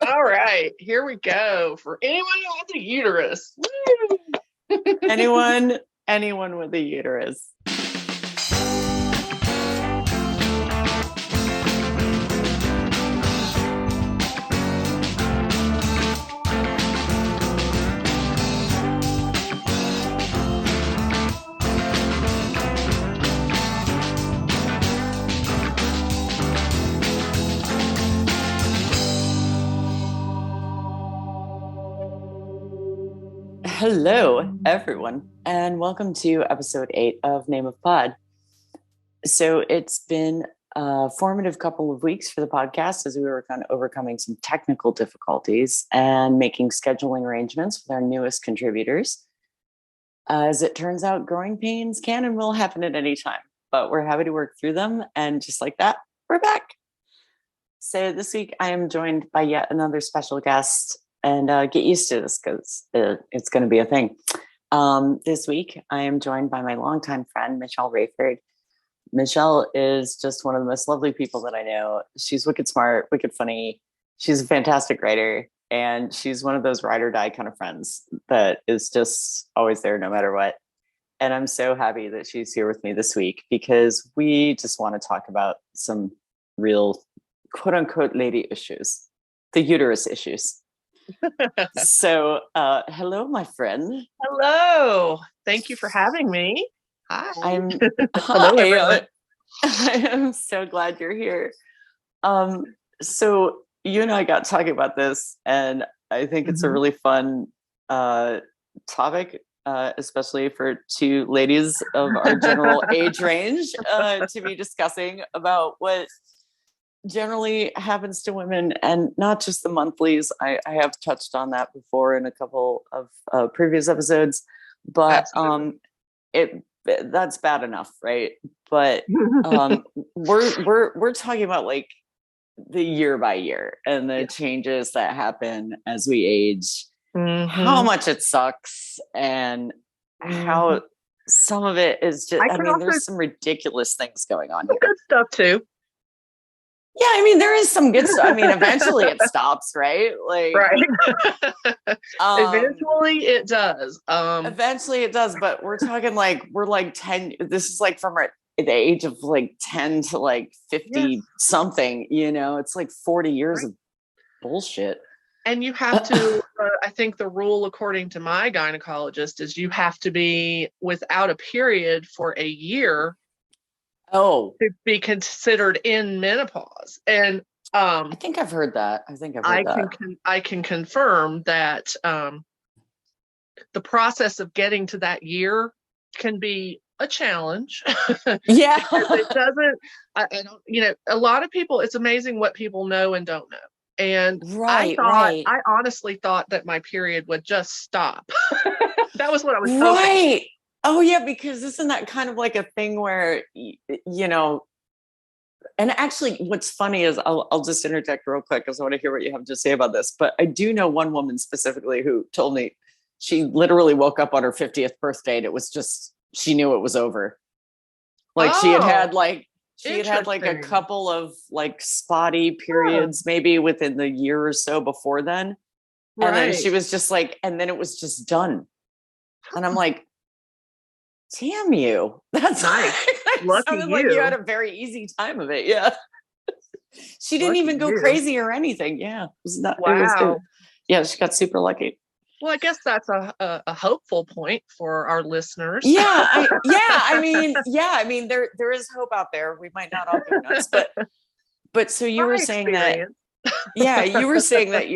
All right, here we go. For anyone with a uterus. Anyone with a uterus. Hello, everyone, and welcome to episode 8 of Name of Pod. So it's been a formative couple of weeks for the podcast as we were kind of overcoming some technical difficulties and making scheduling arrangements with our newest contributors. As it turns out, growing pains can and will happen at any time, but we're happy to work through them. And just like that, we're back. So this week I am joined by yet another special guest. And get used to this because it's going to be a thing. This week, I am joined by my longtime friend, Michelle Rayford. Michelle is just one of the most lovely people that I know. She's wicked smart, wicked funny. She's a fantastic writer. And she's one of those ride or die kind of friends that is just always there no matter what. And I'm so happy that she's here with me this week because we just want to talk about some real quote unquote lady issues, the uterus issues. So, hello, my friend. Hello. Thank you for having me. Hi. Hello, everyone. I am so glad you're here. So you and I got talking about this, and I think it's a really fun topic, especially for two ladies of our general age range, to be discussing about what generally happens to women, and not just the monthlies. I have touched on that before in a couple of previous episodes, but that's bad enough, right? But we're talking about like the year by year and the changes that happen as we age, how much it sucks, and how some of it is just. I mean, there's some ridiculous things going on here. Good stuff too. Yeah, I mean, there is some good stuff. I mean, eventually it stops, right? Like, right. Eventually it does. Eventually it does, but we're talking like we're like 10. This is like from the age of like 10 to like 50 something. You know, it's like 40 years of bullshit. And you have to. I think the rule, according to my gynecologist, is you have to be without a period for a year. To be considered in menopause. And I think I've heard that. I can confirm that the process of getting to that year can be a challenge. Yeah. It doesn't, I don't, a lot of people, it's amazing what people know and don't know. And I honestly thought that my period would just stop. That was what I was hoping. Oh, yeah, because isn't that kind of like a thing where, you know, and actually what's funny is I'll just interject real quick because I want to hear what you have to say about this. But I do know one woman specifically who told me she literally woke up on her 50th birthday and it was just, she knew it was over. Like she had had like a couple of like spotty periods maybe within the year or so before then. And then she was just like, and then it was just done. And I'm like, damn you. That's nice. Lucky you. Like you had a very easy time of it. Yeah. She didn't even go crazy or anything. Yeah. It was not, wow. It was good. Yeah, she got super lucky. Well, I guess that's a hopeful point for our listeners. Yeah. I mean, there is hope out there. We might not all go nuts, but so you were saying that, you were saying that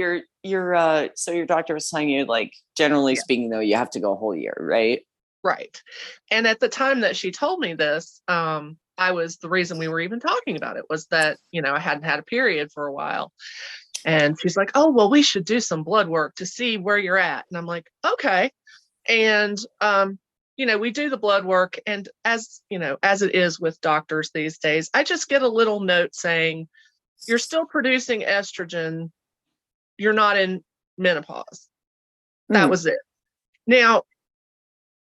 so your doctor was telling you, like, generally speaking, though, you have to go a whole year, right? Right. And at the time that she told me this, the reason we were even talking about it was that, I hadn't had a period for a while. And she's like, oh, well, we should do some blood work to see where you're at. And I'm like, okay. And, we do the blood work. And as it is with doctors these days, I just get a little note saying, you're still producing estrogen. You're not in menopause. That was it. Now,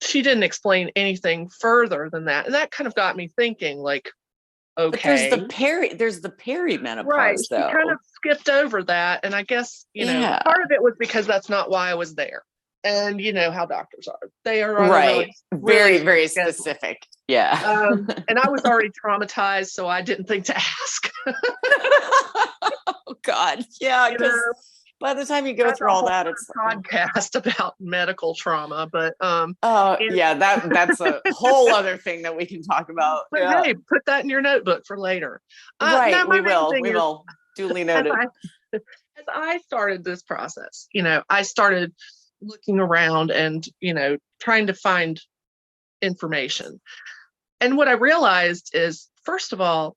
she didn't explain anything further than that. And that kind of got me thinking, like, But there's okay. the Right. perimenopause She kind of though. skipped over that. And I guess, Yeah. part of it was because that's not why I was there. And you know how doctors are. They are on a Right. really, really Very, strict very schedule. specific. Yeah. And I was already traumatized, so I didn't think to ask. Oh God. Yeah. You know, Because by the time you go that's through a all whole that, it's like, podcast about medical trauma. But oh and, yeah, that's a whole other thing that we can talk about. but Yeah. hey, put that in your notebook for later. No, Right. my We main will. thing We is will. Duly as noted. I as I started this process, I started looking around and trying to find information. And what I realized is, first of all,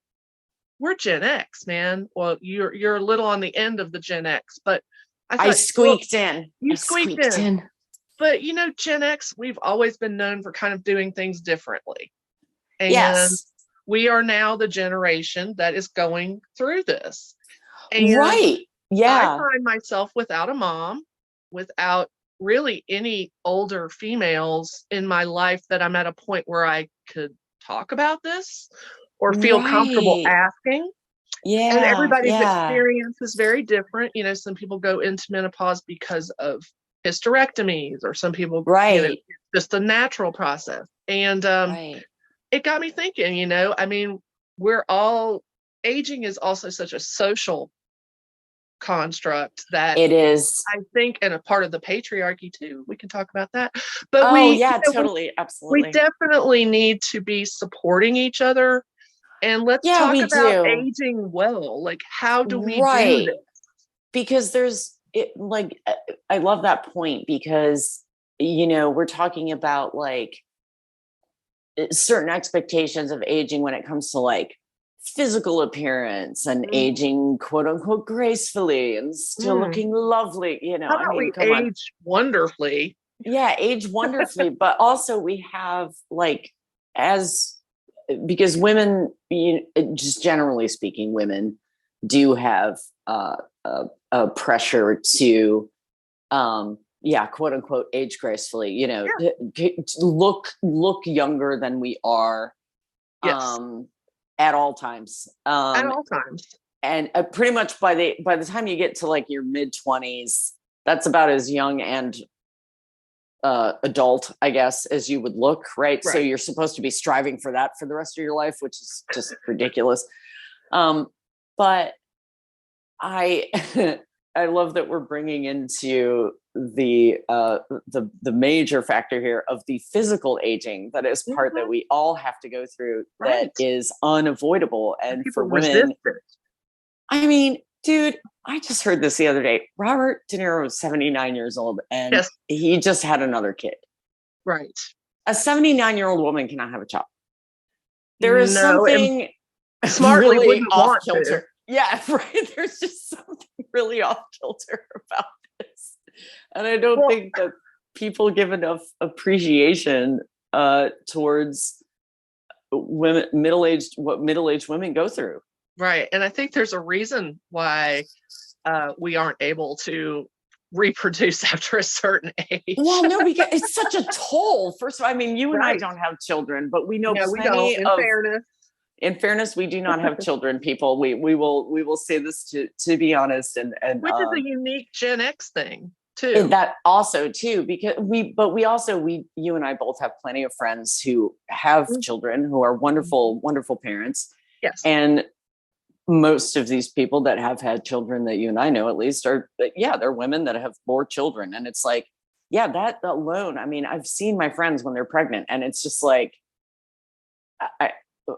we're Gen X, man. Well, you're a little on the end of the Gen X, but I I thought, well, squeaked in. you squeaked in. But Gen X, we've always been known for kind of doing things differently. And Yes. we are now the generation that is going through this. And Right. I Yeah. find myself without a mom, without really any older females in my life that I'm at a point where I could talk about this or feel comfortable Right. asking. And Yeah. everybody's Yeah. experience is very different. Some people go into menopause because of hysterectomies, or some people, Right. just a natural process. And Right. it got me thinking, I mean, we're all, aging is also such a social construct that It is. I think, and a part of the patriarchy too. We can talk about that. But Oh yeah, totally. we Absolutely. definitely need to be supporting each other. And let's Yeah, talk we about do. aging well. Like, how do we do Right. this? Because I love that point because, we're talking about like certain expectations of aging when it comes to like physical appearance and Mm, aging quote unquote gracefully and still mm. looking lovely. How I about mean, we come on. age wonderfully? Yeah, age wonderfully, but also we have like, as because women, just generally speaking, women do have a pressure to, yeah, quote unquote, age gracefully. Yeah. Look younger than we are, Yes. at all times. At all times. And pretty much by the time you get to like your mid-20s, that's about as young and adult, I guess, as you would look, right? So Right. you're supposed to be striving for that for the rest of your life, which is just ridiculous. But I I love that we're bringing into the major factor here of the physical aging that is part that Mhm. we all have to go through, that Right. is unavoidable. And And for people resist women, it. I mean, dude, I just heard this the other day. Robert De Niro was 79 years old and Yes. he just had another kid. Right. A 79-year-old woman cannot have a child. There is No, and something smartly really wouldn't off want to. kilter. Yeah, right. There's just something really off kilter about this. And I don't Well, think that people give enough appreciation towards women, what middle-aged women go through. right. And I think there's a reason why we aren't able to reproduce after a certain age. Well, no, because it's such a toll. First of all, I mean, you and I Right. don't have children, but we know No, we don't. plenty of. In In fairness, we do not have children. People, we will say this to be honest, and which is a unique Gen X thing too. that also too, because you and I both have plenty of friends who have children who are wonderful, wonderful parents, Yes. and most of these people that have had children that you and I know at least are, yeah, they're women that have more children. And it's like, yeah, that alone, I mean, I've seen my friends when they're pregnant and it's just like,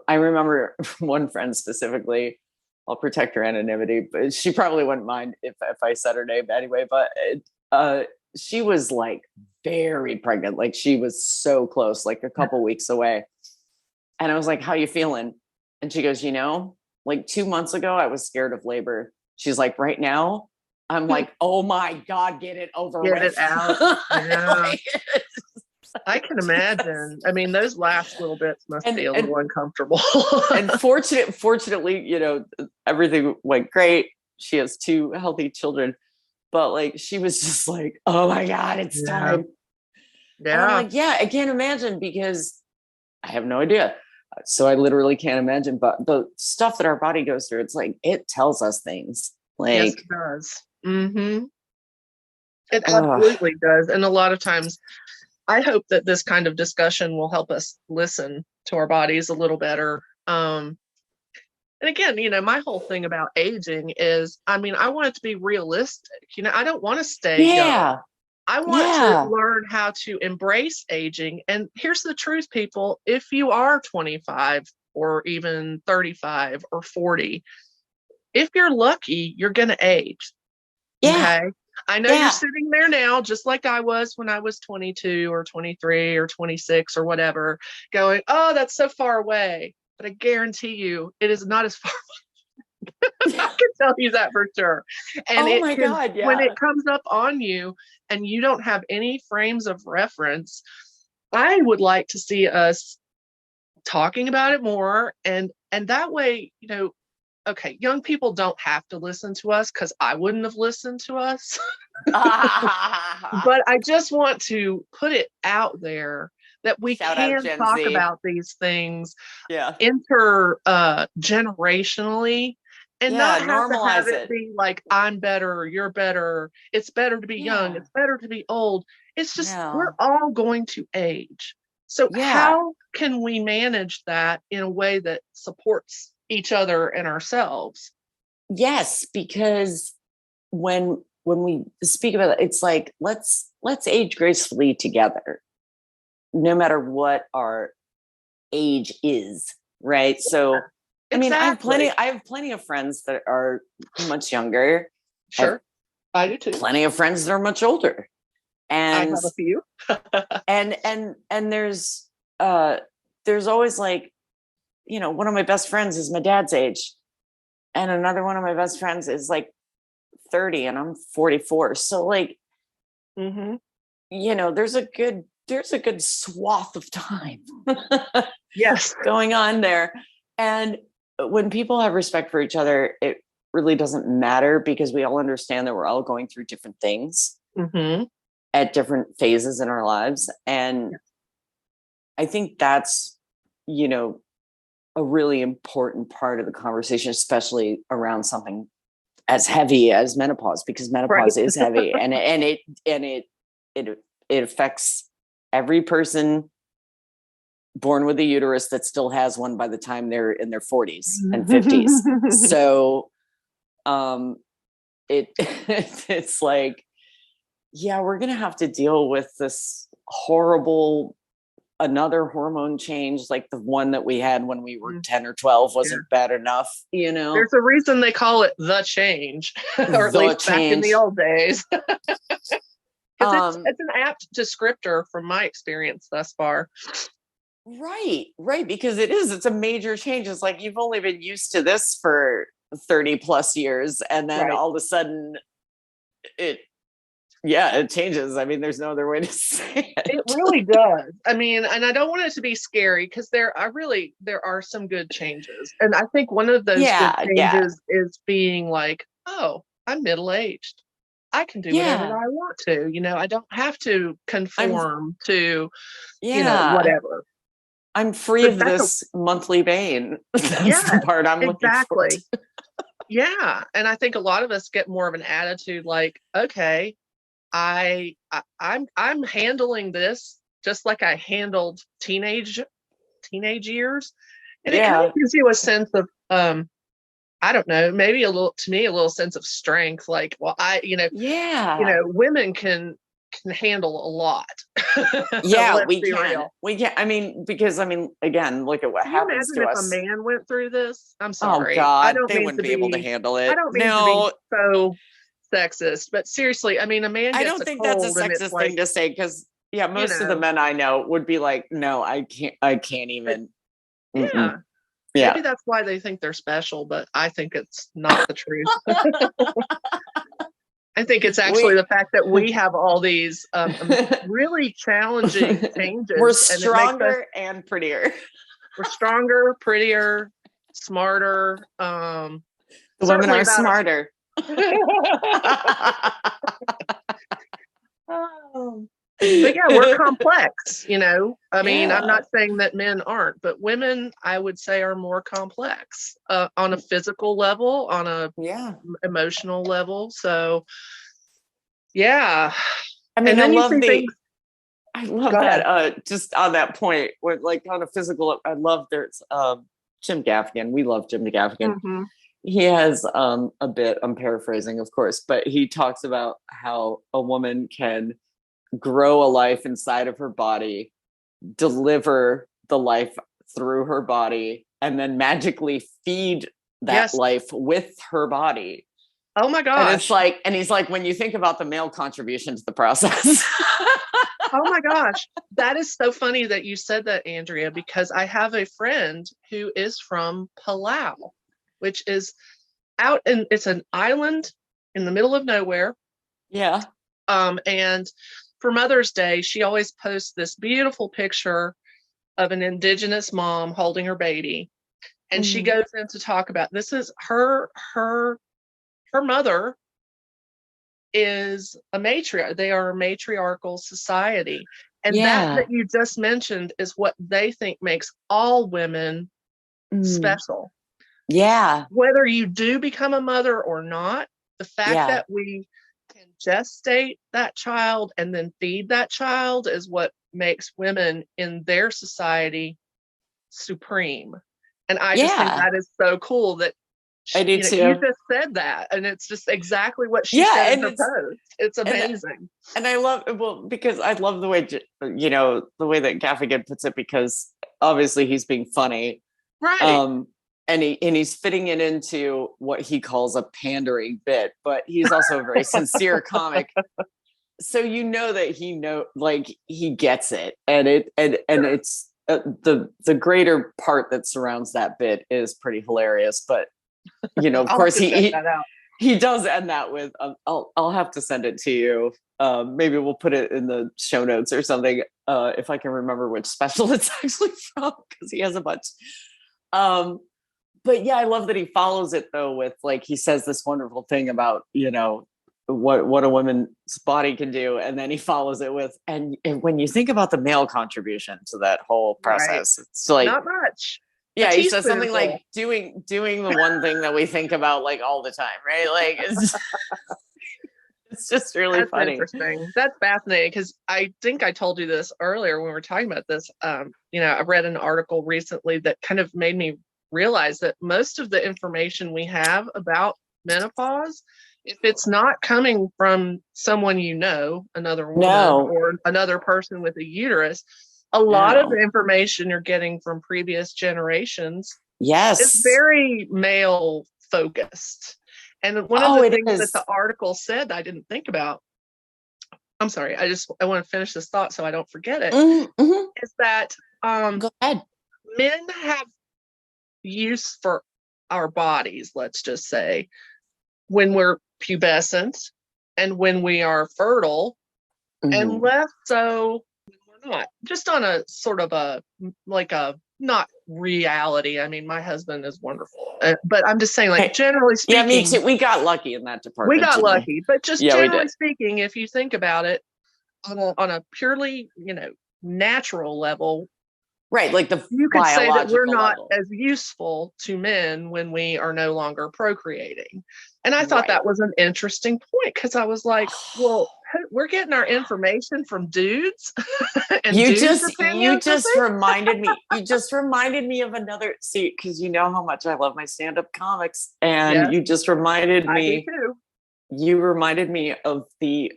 I remember one friend specifically, I'll protect her anonymity, but she probably wouldn't mind if I said her name anyway, but she was like very pregnant. Like she was so close, like a couple weeks away. And I was like, how you feeling? And she goes, like 2 months ago, I was scared of labor. She's like, right now, I'm like, oh my God, get it over Get with. it out. Yeah. I can imagine. I mean, those last little bits must be a little uncomfortable. And fortunately, everything went great. She has 2 healthy children, but like, she was just like, oh my God, it's time. Yeah. And I'm like, yeah, I can't imagine because I have no idea. So I literally can't imagine, but the stuff that our body goes through, it's like, it tells us things. Yes, Like, it does. Mm-hmm. It ugh. absolutely does. And a lot of times, I hope that this kind of discussion will help us listen to our bodies a little better. And again, my whole thing about aging is, I mean, I want it to be realistic. I don't want to stay young. Yeah. I want to Yeah. learn how to embrace aging. And here's the truth, people. If you are 25 or even 35 or 40, if you're lucky, you're going to age. Yeah. Okay. I know you're Yeah. sitting there now, just like I was when I was 22 or 23 or 26 or whatever, going, oh, that's so far away. But I guarantee you, it is not as far. I can tell you that for sure. And Oh my God. when Yeah. it comes up on you and you don't have any frames of reference, I would like to see us talking about it more. And that way, okay, young people don't have to listen to us because I wouldn't have listened to us. But I just want to put it out there that we Shout out can Gen talk Z. about these things Yeah. generationally and Yeah. not have to have Normalize it it. be like, I'm better, you're better, it's better to be young, Yeah. it's better to be old. It's just, we're No. all going to age. So Yeah. how can we manage that in a way that supports each other and ourselves? Yes, because when we speak about it, it's like, let's age gracefully together, no matter what our age is, right? So I mean, Exactly. I have plenty of friends that are much younger. I have Sure. I do too. plenty of friends that are much older. I And have a few. and there's always like, one of my best friends is my dad's age. And another one of my best friends is like 30 and I'm 44. So like, Mm-hmm. there's a good swath of time Yes. going on there. And when people have respect for each other, it really doesn't matter because we all understand that we're all going through different things Mm-hmm. at different phases in our lives. And I think that's, a really important part of the conversation, especially around something as heavy as menopause, because Right. menopause is heavy and it affects every person born with a uterus that still has one by the time they're in their 40s and 50s. So it's like, yeah, we're gonna have to deal with this horrible another hormone change like the one that we had when we were 10 or 12 wasn't bad enough. There's a reason they call it the change, or at The least back in change. the old days. Because it's an apt descriptor from my experience thus far. Right. Because it's a major change. It's like you've only been used to this for 30 plus years. And then all of a sudden it changes. I mean, there's no other way to say it. It really does. I mean, and I don't want it to be scary because there are some good changes. And I think one of those good changes is being like, oh, I'm middle-aged. I can do whatever I want to. I don't have to conform to, whatever. I'm free of this monthly pain. That's the part I'm looking forward to. Yeah. And I think a lot of us get more of an attitude like, okay, I'm handling this just like I handled teenage years. And it kind of gives you a sense of I don't know, maybe a little sense of strength. Like, well, women can handle a lot. Yeah, we can. We can. I mean, because again, look at what happens to us. If a man went through this? I'm sorry. Oh God, I don't they wouldn't be able to handle it. I don't mean to be so sexist, but seriously, I mean, a man gets I don't think that's a sexist thing to say because most of the men I know would be like, no, I can't even. Yeah. Maybe that's why they think they're special, but I think it's not the truth. I think it's actually the fact that we have all these really challenging changes. We're stronger and prettier. We're stronger, prettier, smarter. The women are smarter. But yeah, we're complex, I mean, I'm Yeah. not saying that men aren't, but women, I would say, are more complex on a physical level, on a Yeah. emotional level. So, yeah. I mean, And then you see things. I Go love ahead. that. Just on that point, where like on a physical, I love there's Jim Gaffigan. We love Jim Gaffigan. Hmm. He has a bit, I'm paraphrasing, of course, but he talks about how a woman can grow a life inside of her body, deliver the life through her body, and then magically feed that Yes. life with her body. Oh my And it's gosh. like, and he's like, when you think about the male contribution to the process. Oh my gosh. That is so funny that you said that, Andrea, because I have a friend who is from Palau, which is out in, it's an island in the middle of nowhere. Yeah. And for Mother's Day, she always posts this beautiful picture of an indigenous mom holding her baby. And she Mm. goes in to talk about this is her mother is a matriarch. They are a matriarchal society. And that Yeah. you just mentioned is what they think makes all women Mm. special. Yeah. Whether you do become a mother or not, the fact Yeah. that we can gestate that child and then feed that child is what makes women in their society supreme. And I just think Yeah. that is so cool that I do you too. just said that, and it's just exactly what she Yeah. said in her post. It's And, amazing. and I love, well, because I love the way, the way that Gaffigan puts it, because obviously he's being funny. Right. Um, and he's fitting it into what he calls a pandering bit, but he's also a very sincere comic. So you know that like he gets it, and it's the greater part that surrounds that bit is pretty hilarious. But of I'll have course to check that out. he does end that with I'll have to send it to you. Maybe we'll put it in the show notes or something, if I can remember which special it's actually from, because he has a bunch. But yeah, I love that he follows it though with, like, he says this wonderful thing about what a woman's body can do, and then he follows it with, and when you think about the male contribution to that whole Right. process, it's like, Not much. A yeah, he says something teaspoonful. like doing the one thing that we think about like all the time, right? Like it's just really That's funny. interesting. That's fascinating because I think I told you this earlier when we were talking about this. I read an article recently that kind of made me realize that most of the information we have about menopause, if it's not coming from someone another woman No, or another person with a uterus, a lot of the no. information you're getting from previous generations is Yes. very male focused. And one of Oh, the it things that the is. article said I didn't think about, I'm sorry, I want to finish this thought so I don't forget it, Mm-hmm. is that Go ahead. men have use for our bodies, let's just say, when we're pubescent and when we are fertile, and Mm-hmm. less so when we're not. Just on a sort of like a not reality. I mean, my husband is wonderful, but I'm just saying, like, generally Yeah, me speaking, too. We got lucky in that we department, got didn't we? lucky. But just Yeah, we did. generally speaking, if you think about it on a purely, natural level, Right, like the you could say that we're biological not level. as useful to men when we are no longer procreating. And I thought Right. that was an interesting point because I was like, well, we're getting our information from dudes and dudes' You opinions, is just it? reminded me. You just reminded me of another, see, because you know how much I love my stand-up comics, and Yes, I do too. you reminded me of the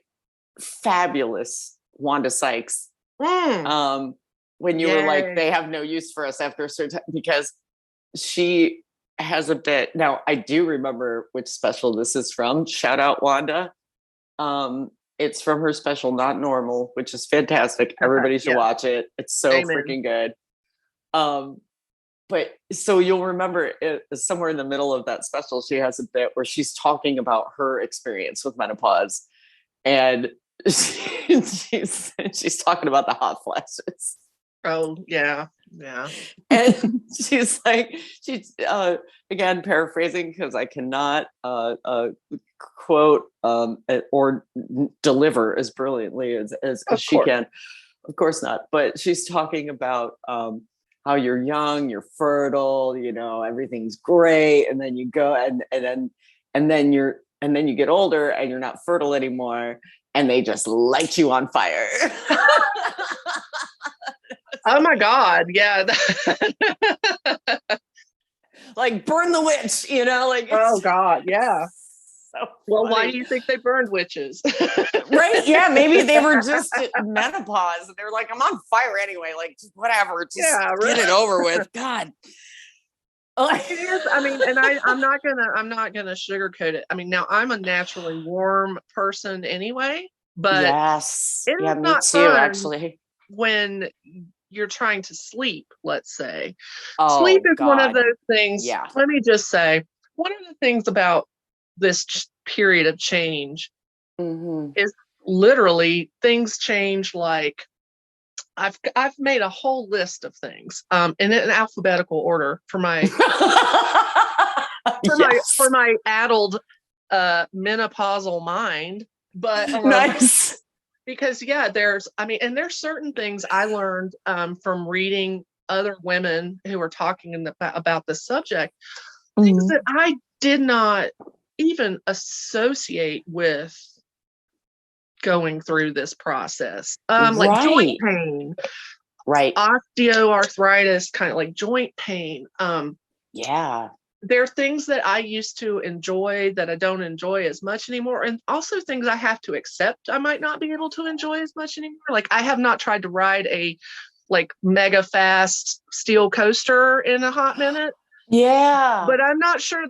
fabulous Wanda Sykes. Mm, Um, when you were like, yay. they have no use for us after a certain time, because she has a bit. Now I do remember which special this is from. Shout out Wanda. It's from her special Not Normal, which is fantastic. Everybody should Yeah, watch it. It's so amen. freaking good. Um, but so you'll remember it, somewhere in the middle of that special, she has a bit where she's talking about her experience with menopause, and she's talking about the hot flashes. Oh, yeah, yeah. And she's like, she's again paraphrasing because I cannot quote or deliver as brilliantly as Of she course. can. of course not. But she's talking about how you're young, you're fertile, everything's great, and then you go and then you get older and you're not fertile anymore, and they just light you on fire. Oh my God. Yeah. Like burn the witch, like. Oh God. Yeah. So well, funny. why do you think they burned witches? Right? Yeah, maybe they were just at menopause and they're like, I'm on fire anyway. Like, just whatever, just get it over with. God. It is. I mean, and I'm not gonna sugarcoat it. I mean, now I'm a naturally warm person anyway, but yes, it is me not too, fun actually. when you're trying to sleep. Let's say, Oh, sleep is God. one of those things. Yeah. Let me just say, one of the things about this period of change is literally things change. Like I've made a whole list of things in an alphabetical order for my for my addled menopausal mind. But nice. Because there's certain things I learned from reading other women who are talking about the subject, things that I did not even associate with going through this process, like joint pain, right, osteoarthritis, kind of like joint pain. There are things that I used to enjoy that I don't enjoy as much anymore, and also things I have to accept I might not be able to enjoy as much anymore. Like I have not tried to ride a like mega fast steel coaster in a hot minute. Yeah, but I'm not sure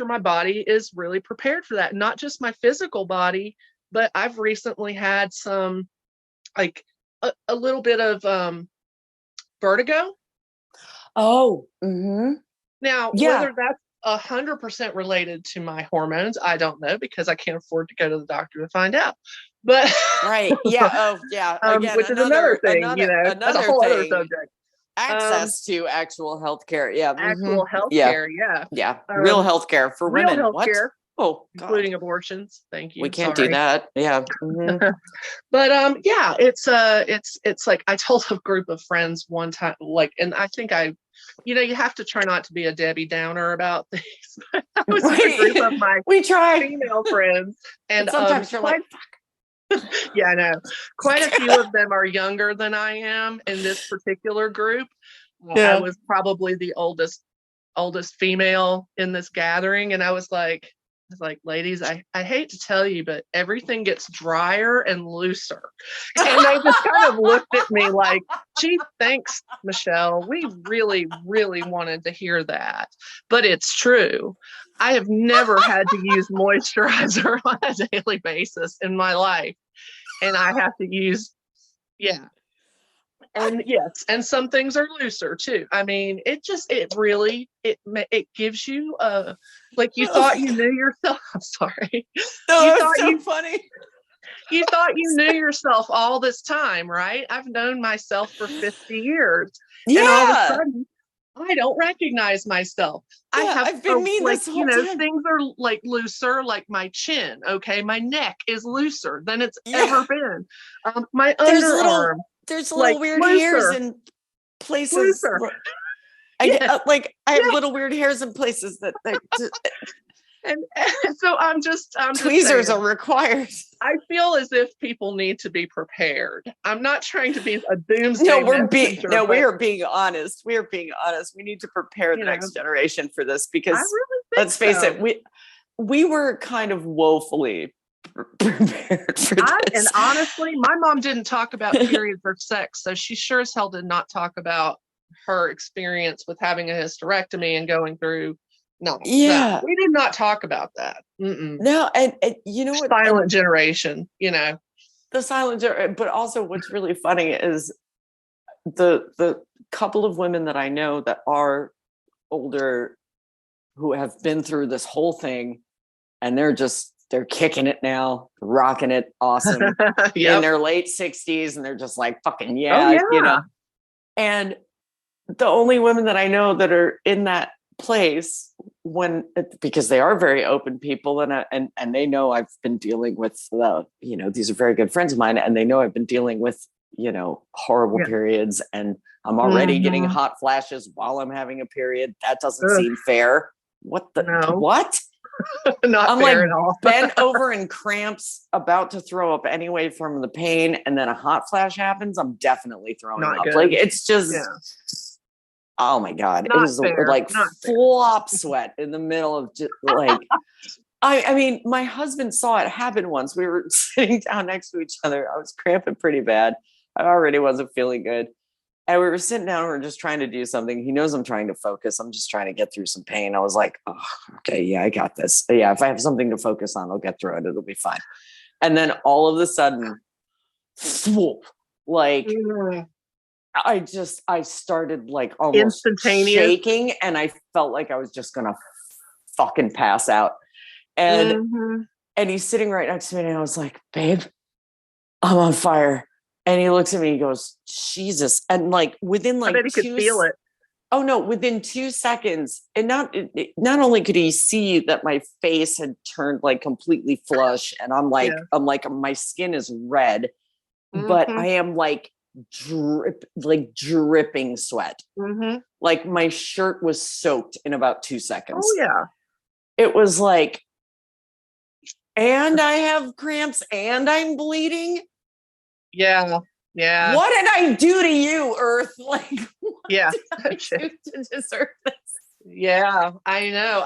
my body is really prepared for that. Not just my physical body, but I've recently had some like a little bit of vertigo. Oh, Now, whether that's 100% related to my hormones, I don't know, because I can't afford to go to the doctor to find out. But right, yeah, oh yeah, again, which is another thing, that's a whole other subject. Access to actual healthcare, actual healthcare, real healthcare for real women. Healthcare, oh, God. including abortions. Thank you. We can't do that. Yeah. But it's like I told a group of friends one time, like, and I think you have to try not to be a Debbie Downer about things. I was with a group of my female friends, and sometimes you're like, fuck. Yeah, I know. Quite a few of them are younger than I am in this particular group. I was probably the oldest female in this gathering, and I was like, ladies, I hate to tell you, but everything gets drier and looser. And they just kind of looked at me like, gee, thanks, Michelle. We really, really wanted to hear that. But it's true. I have never had to use moisturizer on a daily basis in my life. And I have to use, and yes, and some things are looser too. I mean, it gives you like you thought you knew yourself. I'm sorry. No, it's so funny. You thought you knew yourself all this time, right? I've known myself for 50 years. Yeah. And all of a sudden, I don't recognize myself. I've been mean this whole time. Things are like looser, like my chin. Okay, my neck is looser than it's ever been. My underarm. There's little weird hairs in places. I have little weird hairs in places that and so I'm just tweezers are required. I feel as if people need to be prepared. I'm not trying to be a doomsday. We are being honest. We are being honest. We need to prepare the next generation for this, because let's face it, we were kind of woefully prepared for this. And honestly, my mom didn't talk about periods or sex, so she sure as hell did not talk about her experience with having a hysterectomy and going through. No, we did not talk about that. No, and you know what? Silent generation, the silent generation. But also, what's really funny is the couple of women that I know that are older who have been through this whole thing, and they're kicking it now, rocking it, awesome, in their late 60s, and they're just like, fucking And the only women that I know that are in that place because they are very open people, and they know I've been dealing with, these are very good friends of mine, and they know I've been dealing with, horrible periods, and I'm already getting hot flashes while I'm having a period. That doesn't seem fair. No. What? Not I'm fair like at all. bent over in cramps, about to throw up anyway from the pain, and then a hot flash happens. I'm definitely throwing Not up. good. Like, it's just, oh my God. Not It was fair. like Not flop sweat in the middle of just like, I mean, my husband saw it happen once. We were sitting down next to each other. I was cramping pretty bad. I already wasn't feeling good. And we were sitting down, we were just trying to do something. He knows I'm trying to focus. I'm just trying to get through some pain. I was like, oh, okay, yeah, I got this. Yeah, if I have something to focus on, I'll get through it. It'll be fine. And then all of a sudden, like, I started like almost shaking, and I felt like I was just going to fucking pass out. And he's sitting right next to me, and I was like, babe, I'm on fire. And he looks at me, he goes, Jesus. And like within like I bet he could feel it. Oh no, within 2 seconds. And not only could he see that my face had turned like completely flush, and I'm like, my skin is red, but I am like dripping sweat. Like my shirt was soaked in about 2 seconds. Oh yeah. It was like, and I have cramps and I'm bleeding. Yeah. Yeah. What did I do to you, Earth? Like, what did I do to deserve this? Yeah, I know.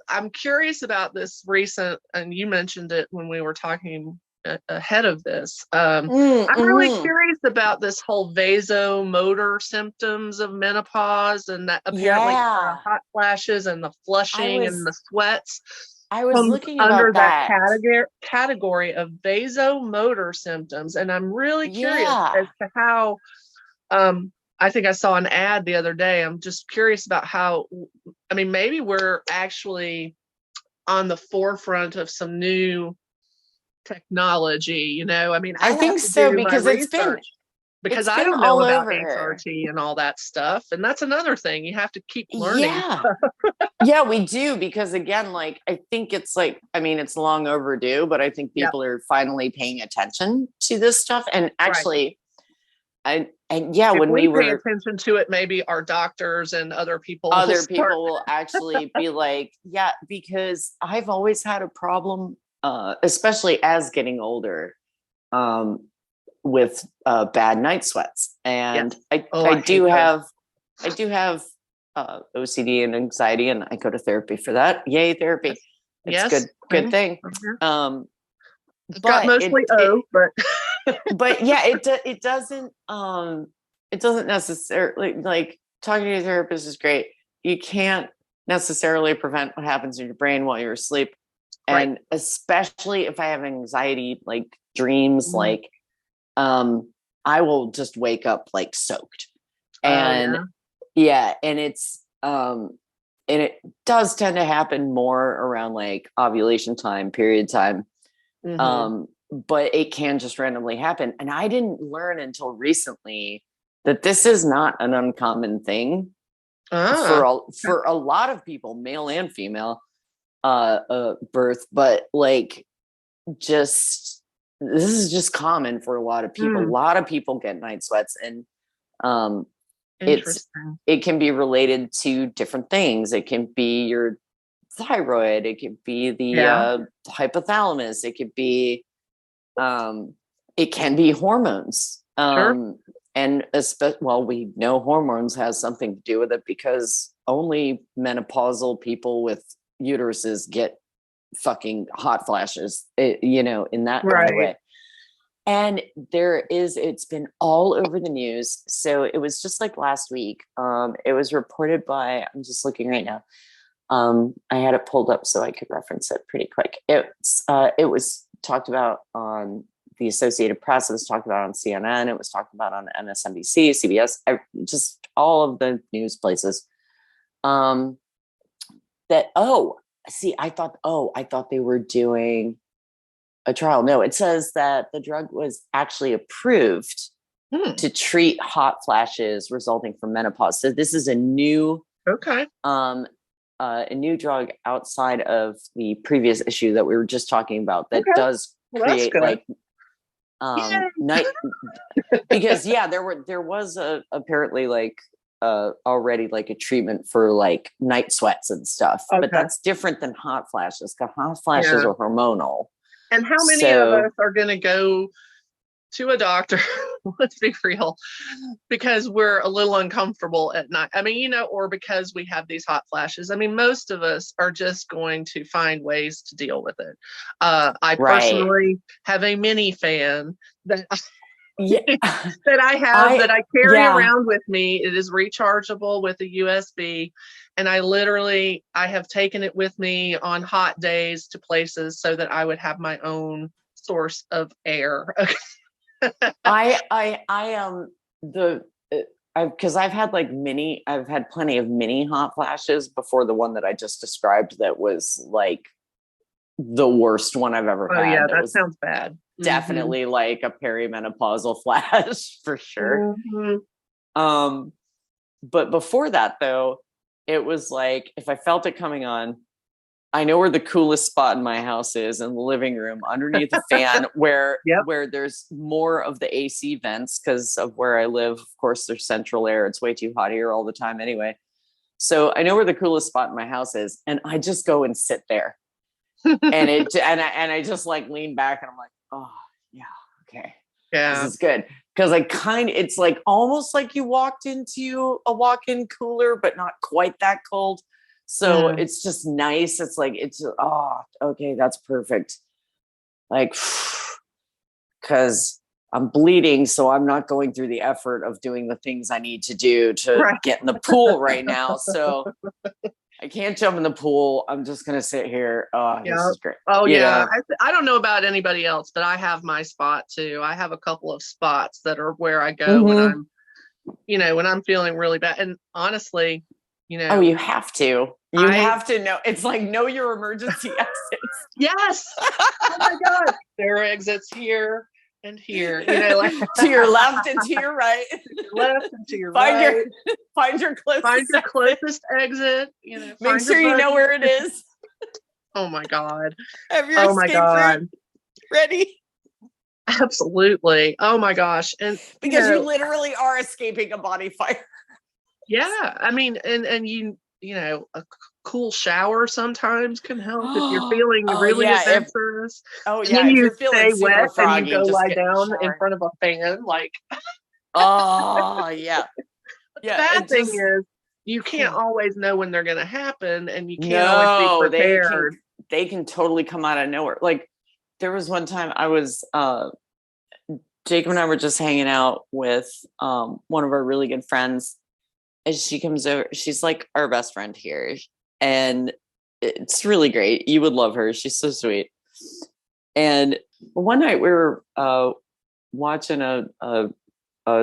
I'm curious about this recent, and you mentioned it when we were talking ahead of this. I'm really curious about this whole vasomotor symptoms of menopause, and that apparently the hot flashes and the flushing and the sweats. I was looking under that category of vasomotor symptoms, and I'm really curious as to how. I think I saw an ad the other day. I'm just curious about how. I mean, maybe we're actually on the forefront of some new technology. I mean, I think so, because because I don't know about HRT and all that stuff. And that's another thing. You have to keep learning. Yeah, we do. Because again, like, I think it's like, I mean, it's long overdue, but I think people are finally paying attention to this stuff. And actually, when we pay attention to it, maybe our doctors and other people will actually be like, yeah, because I've always had a problem, especially as getting older, with bad night sweats. And I do have OCD and anxiety, and I go to therapy for that. Yay, therapy. It's good thing. But got mostly but yeah, it doesn't necessarily, like, talking to your therapist is great. You can't necessarily prevent what happens in your brain while you're asleep. And especially if I have anxiety, like dreams, like, I will just wake up like soaked. And and it's, and it does tend to happen more around like ovulation time, period time. But it can just randomly happen. And I didn't learn until recently that this is not an uncommon thing for a lot of people, male and female, birth. But like, this is just common for a lot of people. A lot of people get night sweats, and it can be related to different things. It can be your thyroid. It could be the hypothalamus. It could be, it can be hormones. And we know hormones has something to do with it, because only menopausal people with uteruses get fucking hot flashes, in that kind of way. And it's been all over the news. So it was just like last week. It was reported by, I'm just looking right now. I had it pulled up so I could reference it pretty quick. It was talked about on the Associated Press. It was talked about on CNN. It was talked about on MSNBC, CBS, just all of the news places. I thought they were doing a trial. No, it says that the drug was actually approved to treat hot flashes resulting from menopause. So this is a new Okay. A new drug outside of the previous issue that we were just talking about that Okay. does Well, that's create good. like Yay. night, because there was apparently like already like a treatment for like night sweats and stuff, but Okay. that's different than hot flashes, because hot flashes Yeah. are hormonal. And how many of So us are going to go to a doctor? Let's be real, because we're a little uncomfortable at night. I mean, or because we have these hot flashes. I mean, most of us are just going to find ways to deal with it. I right. personally have a mini fan that Yeah. that I have that I carry Yeah. around with me. It is rechargeable with a USB. And I have taken it with me on hot days to places so that I would have my own source of air. I am the because I've had I've had plenty of mini hot flashes before the one that I just described that was like the worst one I've ever Oh yeah, had. That that was sounds bad. Mm-hmm. definitely like a perimenopausal flash for sure. Mm-hmm. But before that though, it was like if I felt it coming on, I know where the coolest spot in my house is, in the living room underneath the fan where Yep. there's more of the AC vents, because of where I live. Of course, there's central air. It's way too hot here all the time anyway. So I know where the coolest spot in my house is, and I just go and sit there. And I just like lean back and I'm like, oh yeah, okay. This Yeah. is good. Because it's like almost like you walked into a walk-in cooler, but not quite that cold. So Mm. it's just nice. It's like, okay, that's perfect. Like, because I'm bleeding, so I'm not going through the effort of doing the things I need to do to Right. get in the pool right now. So I can't jump in the pool. I'm just going to sit here. Oh, this Yeah. is great. Oh yeah. I don't know about anybody else, but I have my spot too. I have a couple of spots that are where I go Mm-hmm. when I'm feeling really bad. And honestly, Oh, you have to. You I have to know. It's like know your emergency exits. yes. Oh my God. There are exits here and here. Like To your left and to your right. to your left and to your Find right. your Find closest your exit. closest exit. Make Find your sure you know buddy. where it is. Oh my God. Have your Oh my escape route God. ready. Absolutely. Oh my gosh. And Because you literally are escaping a body fire. yeah, I mean, and a cool shower sometimes can help if you're feeling Oh really yeah. adventurous. And then If you you're feeling stay super wet and you froggy, go just lie get in the down in shower. front of a fan. Like, Oh yeah. the Yeah. bad It thing just is you can't always know when they're going to happen, and you can't always be no, prepared. they can totally come out of nowhere. Like there was one time I was Jacob and I were just hanging out with one of our really good friends, and she comes over. She's like our best friend here, and it's really great. You would love her. She's so sweet. And one night we were watching a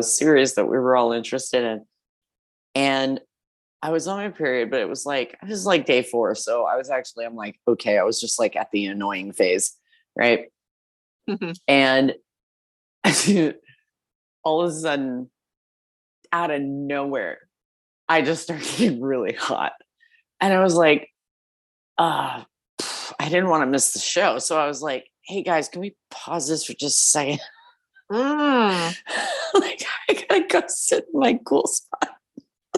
series that we were all interested in, and I was on my period, but it was like day 4, so I'm like, okay, I was just like at the annoying phase, right? And all of a sudden, out of nowhere, I just started getting really hot. And I was like, I didn't want to miss the show. So I was like, hey guys, can we pause this for just a second? Like, I gotta go sit in my cool spot.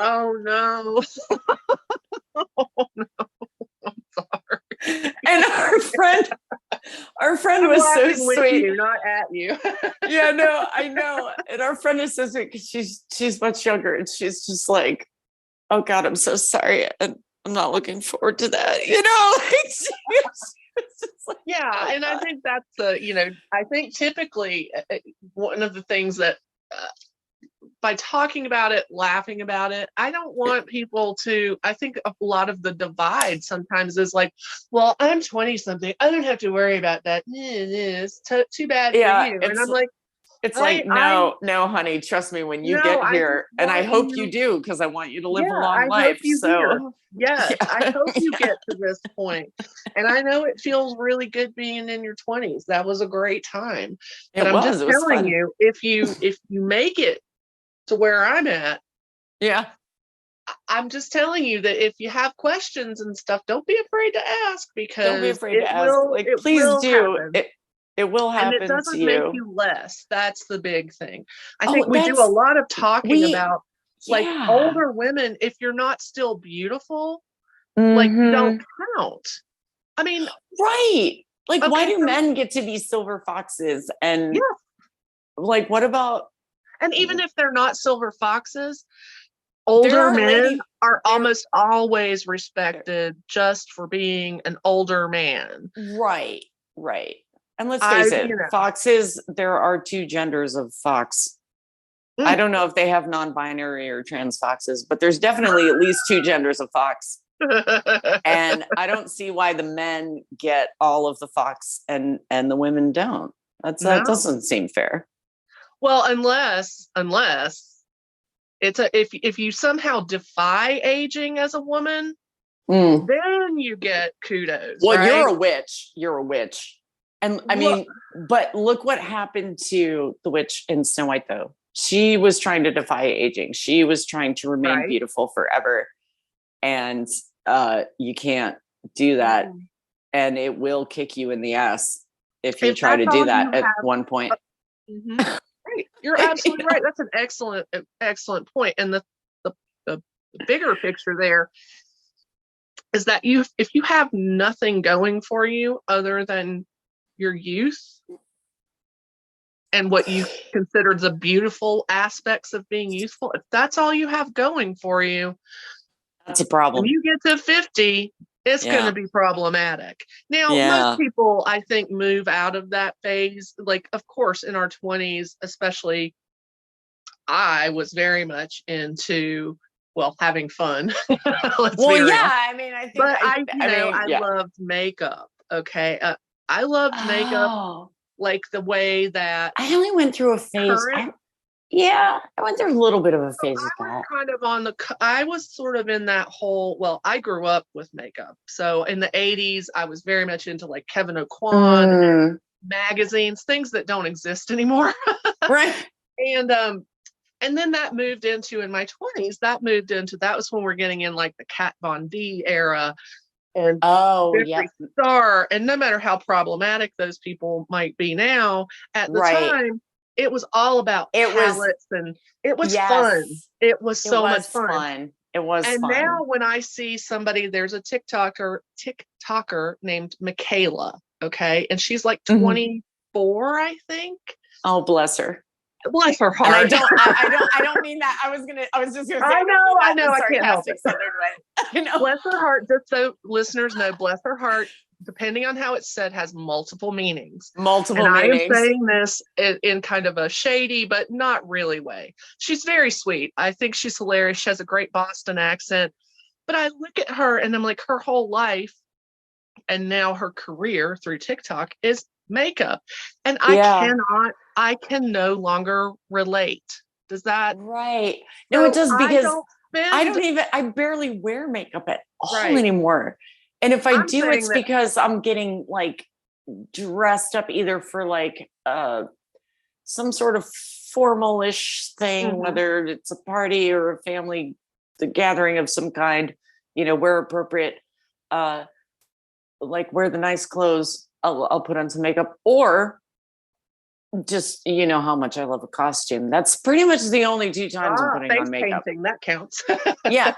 Oh no. Oh no. I'm sorry. And our friend I'm was so laughing with sweet. you, not at you. Yeah, no, I know. And our friend is so sweet because she's much younger, and she's just like, oh God, I'm so sorry. And I'm not looking forward to that. Like, Yeah, and I think that's I think typically one of the things that by talking about it, laughing about it, I don't want people to. I think a lot of the divide sometimes is like, well, I'm 20 something. I don't have to worry about that. It's too bad for yeah, you. And I'm like, it's like, no, honey, trust me, when you no, get I here, just and I want hope you. you do, because I want you to live a Yeah, long I hope life. you hear. So, Yes, I yeah, hope you get to this point. And I know it feels really good being in your 20s. That was a great time. But I'm just it was telling fun. you, if you make it to where I'm at, Yeah. I'm just telling you that if you have questions and stuff, don't be afraid to ask, Don't be because afraid to ask. Like, it please will do. happen. It will And it happen to doesn't make you. you less. That's the big thing. I Oh, think we do a lot of talking about like yeah. older women. If you're not still beautiful, like you don't Mm-hmm. count. I mean, Right. Like, why okay, do men get to be silver foxes? And yeah. like, what about, And even if they're not silver foxes, there older are men lady, are there, almost always respected just for being an older man. right, right. And let's I, face it, you know, foxes, there are two genders of fox. I mm. don't know if they have non-binary or trans foxes, but there's definitely at least two genders of fox. And I don't see why the men get all of the fox and the women don't. That No. doesn't seem fair. Well, unless it's if you somehow defy aging as a woman, then you get kudos, Well, right? you're a witch. You're a witch. And I mean, but look what happened to the witch in Snow White, though. She was trying to defy aging. She was trying to remain beautiful forever. And you can't do that. And it will kick you in the ass if you try to do that at one point. Right. You're absolutely right. That's an excellent point. And the bigger picture there is that if you have nothing going for you other than your youth and what you consider the beautiful aspects of being youthful, if that's all you have going for you, that's a problem. When you get to 50, it's going to be problematic. Now, most people, I think, move out of that phase. Like, of course, in our 20s, especially, I was very much into, well, having fun. Let's be real. I mean, I think, but I loved makeup. Okay. I loved makeup like the way that I only went through a phase. I went through a little bit of a phase of that. I was sort of in that whole, well, I grew up with makeup. So in the 80s, I was very much into like Kevin Aucoin magazines, things that don't exist anymore. Right. And then that moved into, in my 20s, that was when we're getting in like the Kat Von D era and Jeffree Star. And no matter how problematic those people might be now, at the time, it was all about palettes, and it was fun. It was so much fun. It was and fun. Now when I see somebody, there's a TikToker named Michaela, okay? And she's like 24, I think. Oh, bless her. Bless her heart. And I don't mean that. I was just gonna say I know, I can't help it. I know. Bless her heart, just so listeners know, bless her heart, depending on how it's said, has multiple meanings. And I am saying this in kind of a shady, but not really way. She's very sweet. I think she's hilarious. She has a great Boston accent. But I look at her and I'm like, her whole life and now her career through TikTok is makeup. And I can no longer relate. Does that? Right. No, it does, because I barely wear makeup at all anymore. And if I do, it's because I'm getting like dressed up either for like some sort of formal-ish thing, whether it's a party or a family gathering of some kind, where appropriate, like wear the nice clothes, I'll put on some makeup, or just, how much I love a costume. That's pretty much the only two times I'm putting on makeup. Painting, that counts. Yeah.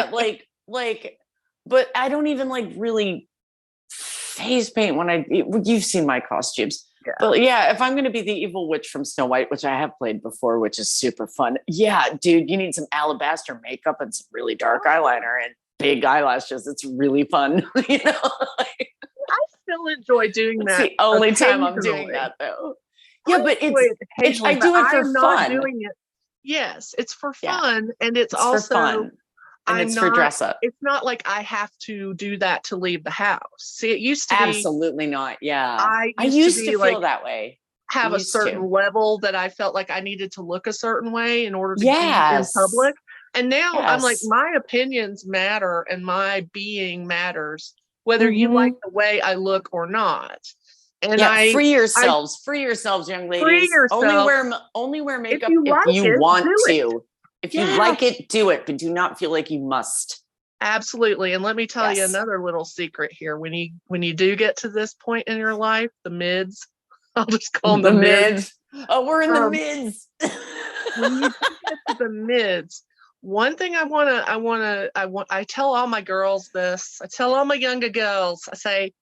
Like, but I don't even like really face paint when you've seen my costumes. Yeah. But if I'm going to be the evil witch from Snow white, which I have played before, which is super fun. Yeah, dude, you need some alabaster makeup and some really dark eyeliner and big eyelashes. It's really fun. I still enjoy doing that. It's the only time I'm doing that, though. Yeah, but I do it for fun. Yes, it's for fun, and it's also for fun. And it's for dress up. It's not like I have to do that to leave the house. See, it used to be. Absolutely not. Yeah. I used to feel that way. Have a certain level that I felt like I needed to look a certain way in order to be in public. And now I'm like, my opinions matter and my being matters, whether you like the way I look or not. And free yourselves, young ladies. Free yourself. Only wear makeup if you want to. If you like Yes, it, do it, but do not feel like you must. absolutely. And let me tell you Yes. another little secret here. When you do get to this point in your life, the mids, I'll just call them the The mids. mids. Oh, we're in the Um, mids. when you do get to the mids, one thing I tell all my girls this. I tell all my younger girls. I say,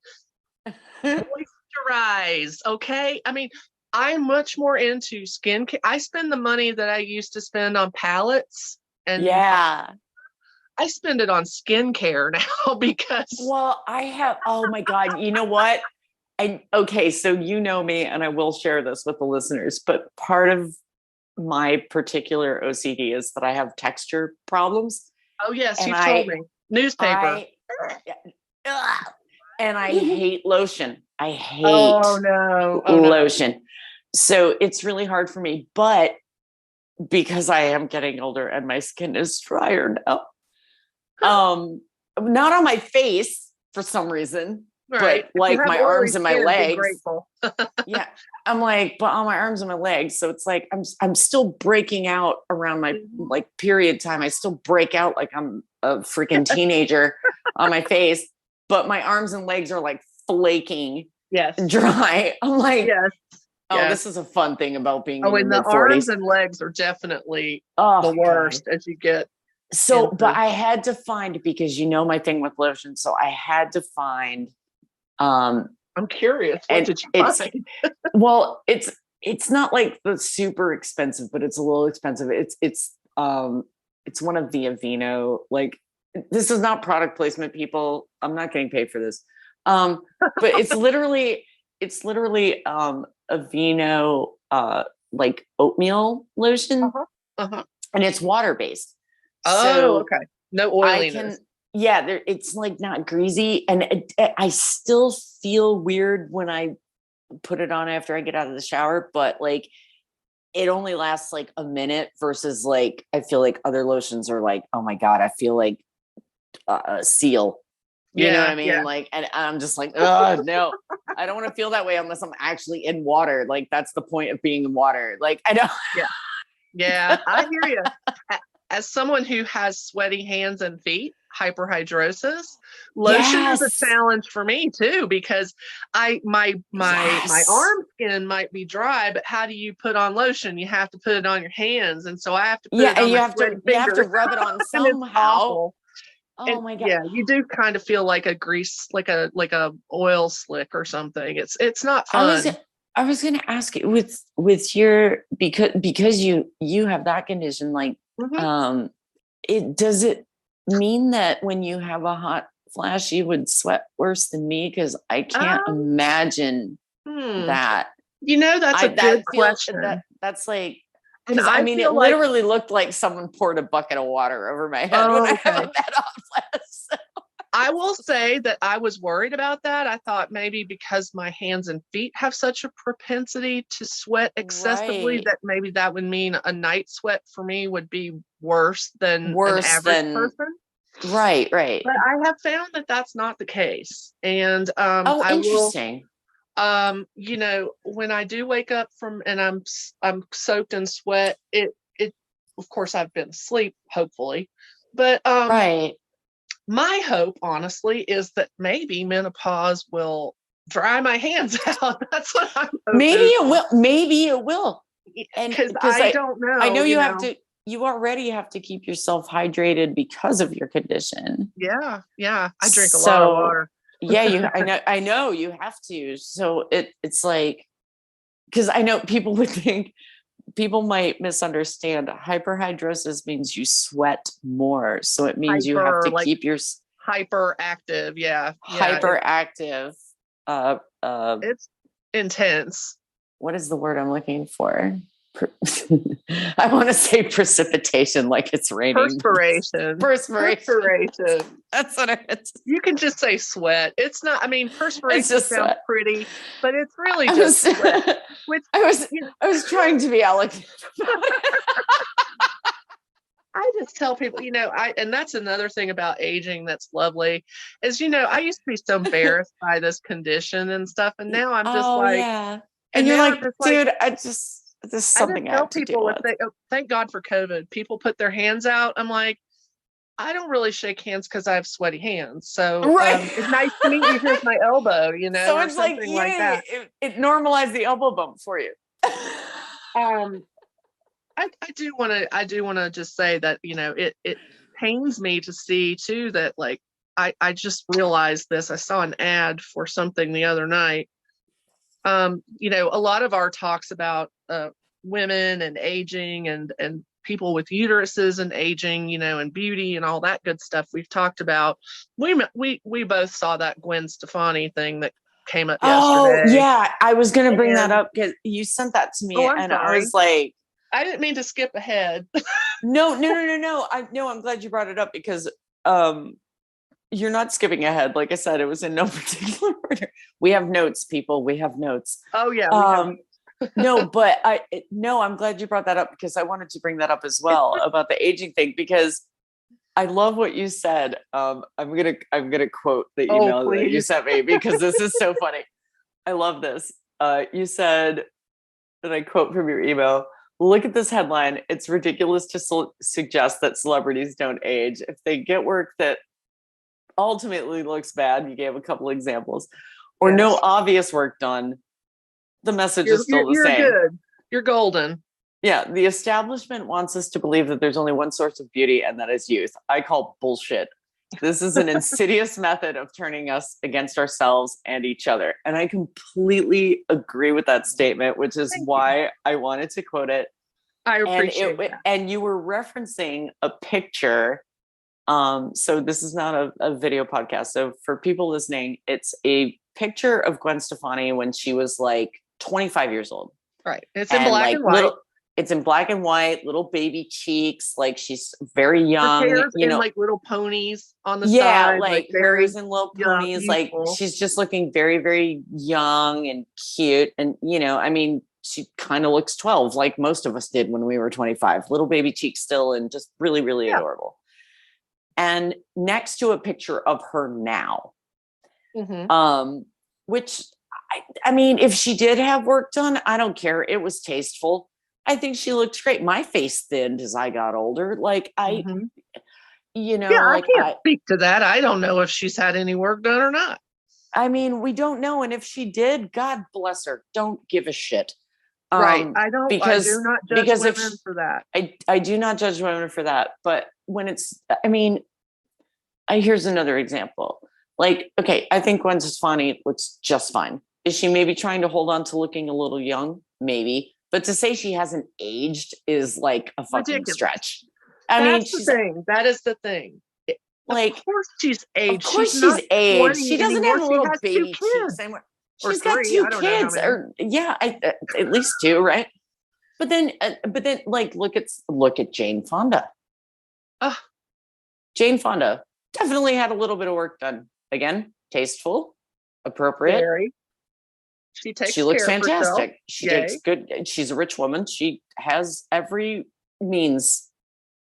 moisturize, okay? I mean, I'm much more into skincare. I spend the money that I used to spend on palettes, and Yeah. I spend it on skincare now because Well, oh my God, you know what? Okay, so you know me, and I will share this with the listeners, but part of my particular OCD is that I have texture problems. oh yes, And you've told me. Newspaper. I, ugh, and I hate lotion. I Oh hate no. Oh no. lotion. So it's really hard for me, but because I am getting older and my skin is drier now, um, not on my face for some reason, Right. but If you like have my oily arms and my skin, be legs. grateful. Yeah. I'm like, but on my arms and my legs. So it's like I'm still breaking out around my like period time. I still break out like I'm a freaking teenager on my face, but my arms and legs are like flaking Yes. dry. I'm like, Yes. oh, Yes. this is a fun thing about being Oh, in your and the mid arms 40s. and legs are definitely the Oh God. worst as you get So, but into. I had to find, because you know my thing with lotion. So I had to find um I'm curious. What and did you it's find? well, it's not like the super expensive, but it's a little expensive. It's one of the Aveeno, like, this is not product placement, people. I'm not getting paid for this. But it's literally Aveeno like oatmeal lotion, Uh-huh. Uh-huh. and it's water based. Oh, So okay. No I can, oiliness. yeah, it's like not greasy, and I still feel weird when I put it on after I get out of the shower, but like it only lasts like a minute versus like I feel like other lotions are like, oh my God, I feel like a seal. You know what Yeah, I mean? yeah, Like, and I'm just like, oh no, I don't want to feel that way unless I'm actually in water. Like that's the point of being in water. Like I don't. yeah, yeah. I hear you. As someone who has sweaty hands and feet, hyperhidrosis, lotion is a Yes. challenge for me too because my Yes. arm skin might be dry, but how do you put on lotion? You have to put it on your hands, and so I have to put Yeah, it and on you my have to sweaty you have to fingers, rub it on and it's somehow. awful. Oh And my God. yeah, you do kind of feel like a grease, like a oil slick or something. It's not I was fun. I was going to ask you with your, because you have that condition, like Hmm. um it mean that when you have a hot flash you would sweat worse than me, because I can't Um, imagine hmm. that. That's I a good that feels question. that's like, And because I I mean it feel like, literally looked like someone poured a bucket of water over my head when oh, I have a okay. bad hot flash. I will say that I was worried about that. I thought maybe because my hands and feet have such a propensity to sweat excessively, Right. that maybe that would mean a night sweat for me would be worse than an Worse average than, person. right. But I have found that that's not the case. And Oh, I will, interesting. when I do wake up from and I'm soaked in sweat, it of course I've been asleep, hopefully. But Right. my hope, honestly, is that maybe menopause will dry my hands out. That's what I'm Maybe hoping it for. will. Maybe it will. And Because because I don't I know, know you already have to keep yourself hydrated because of your condition. Yeah, yeah. I drink a lot of So water. yeah, I know you have to. So it's like, because I know people might misunderstand. Hyperhidrosis means you sweat more. So it means you have Hyper, to like keep your hyperactive. Yeah, yeah. hyperactive. Uh, uh, It's intense. what is the word I'm looking for? I want to say precipitation, like it's raining. Perspiration. Perspiration. Perspiration. That's what it's. You can just say sweat. It's not, I mean, It's perspiration just sounds sweat. pretty, but it's really I just was, sweat, which, I was, you know, I was trying to be elegant about it. I just tell people, and that's another thing about aging that's lovely is, I used to be so embarrassed by this condition and stuff. And now I'm just Oh like, yeah, and and you're now I'm like, just like, dude, I just. this is I just something I tell have to deal people if with. they, thank God for COVID, people put their hands out. I'm like, I don't really shake hands because I have sweaty hands. So Right. it's nice to meet you. Here's my elbow, So or it's like, something like yay, that. it normalized the elbow bump for you. Um, I do want to just say that, it pains me to see too that like I just realized this. I saw an ad for something the other night. A lot of our talks about women and aging and people with uteruses and aging, and beauty and all that good stuff we've talked about. We both saw that Gwen Stefani thing that came up Oh, yesterday. yeah. I was going to bring that And up because you sent that to me. oh, I'm And I sorry. was like, I didn't mean to skip ahead. no. I'm glad you brought it up because you're not skipping ahead. Like I said, it was in no particular order. We have notes, people. We have notes. Oh yeah, we have. No, but I'm glad you brought that up because I wanted to bring that up as well about the aging thing because I love what you said. I'm gonna quote the Oh, email that you please. sent me because this is so funny. I love this. You said, and I quote from your email, look at this headline. It's ridiculous to suggest that celebrities don't age. If they get work that ultimately looks bad, you gave a couple examples, or no Yes. obvious work done, the message is still the You're same. good. You're golden. Yeah, the establishment wants us to believe that there's only one source of beauty, and that is youth. I call bullshit. This is an insidious method of turning us against ourselves and each other. And I completely agree with that statement, which is Thank you. why I wanted to quote it. I appreciate that. And you were referencing a picture. So this is not a video podcast. So for people listening, it's a picture of Gwen Stefani when she was like 25 years old. Right. It's in black like and white. It's in black and white, little baby cheeks, like she's very young. Her hair's in like little ponies on the yeah, side. like very hers and little ponies. Like youthful. she's just looking very, very young and cute. And I mean, she kind of looks 12, like most of us did when we were 25. Little baby cheeks still, and just really, really adorable. And next to a picture of her now, which I mean, if she did have work done, I don't care. It was tasteful. I think she looked great. My face thinned as I got older. Like I can't speak to that. I don't know if she's had any work done or not. I mean, we don't know. And if she did, God bless her. Don't give a shit. Right. I do not judge women for that. I do not judge women for that. But when it's, I mean, here's another example. Like, okay, I think Gwen Stefani looks just fine. Is she maybe trying to hold on to looking a little young? Maybe. But to say she hasn't aged is like a fucking ridiculous stretch. That's the thing. That is the thing. Like, of course she's aged. Of course she's aged. She doesn't have a little baby cheeks anymore. She's got 2 kids, or at least 2, right? But then, like, look at Jane Fonda. Jane Fonda definitely had a little bit of work done. Again, tasteful, appropriate. Very. She looks fantastic. She takes good. She's a rich woman. She has every means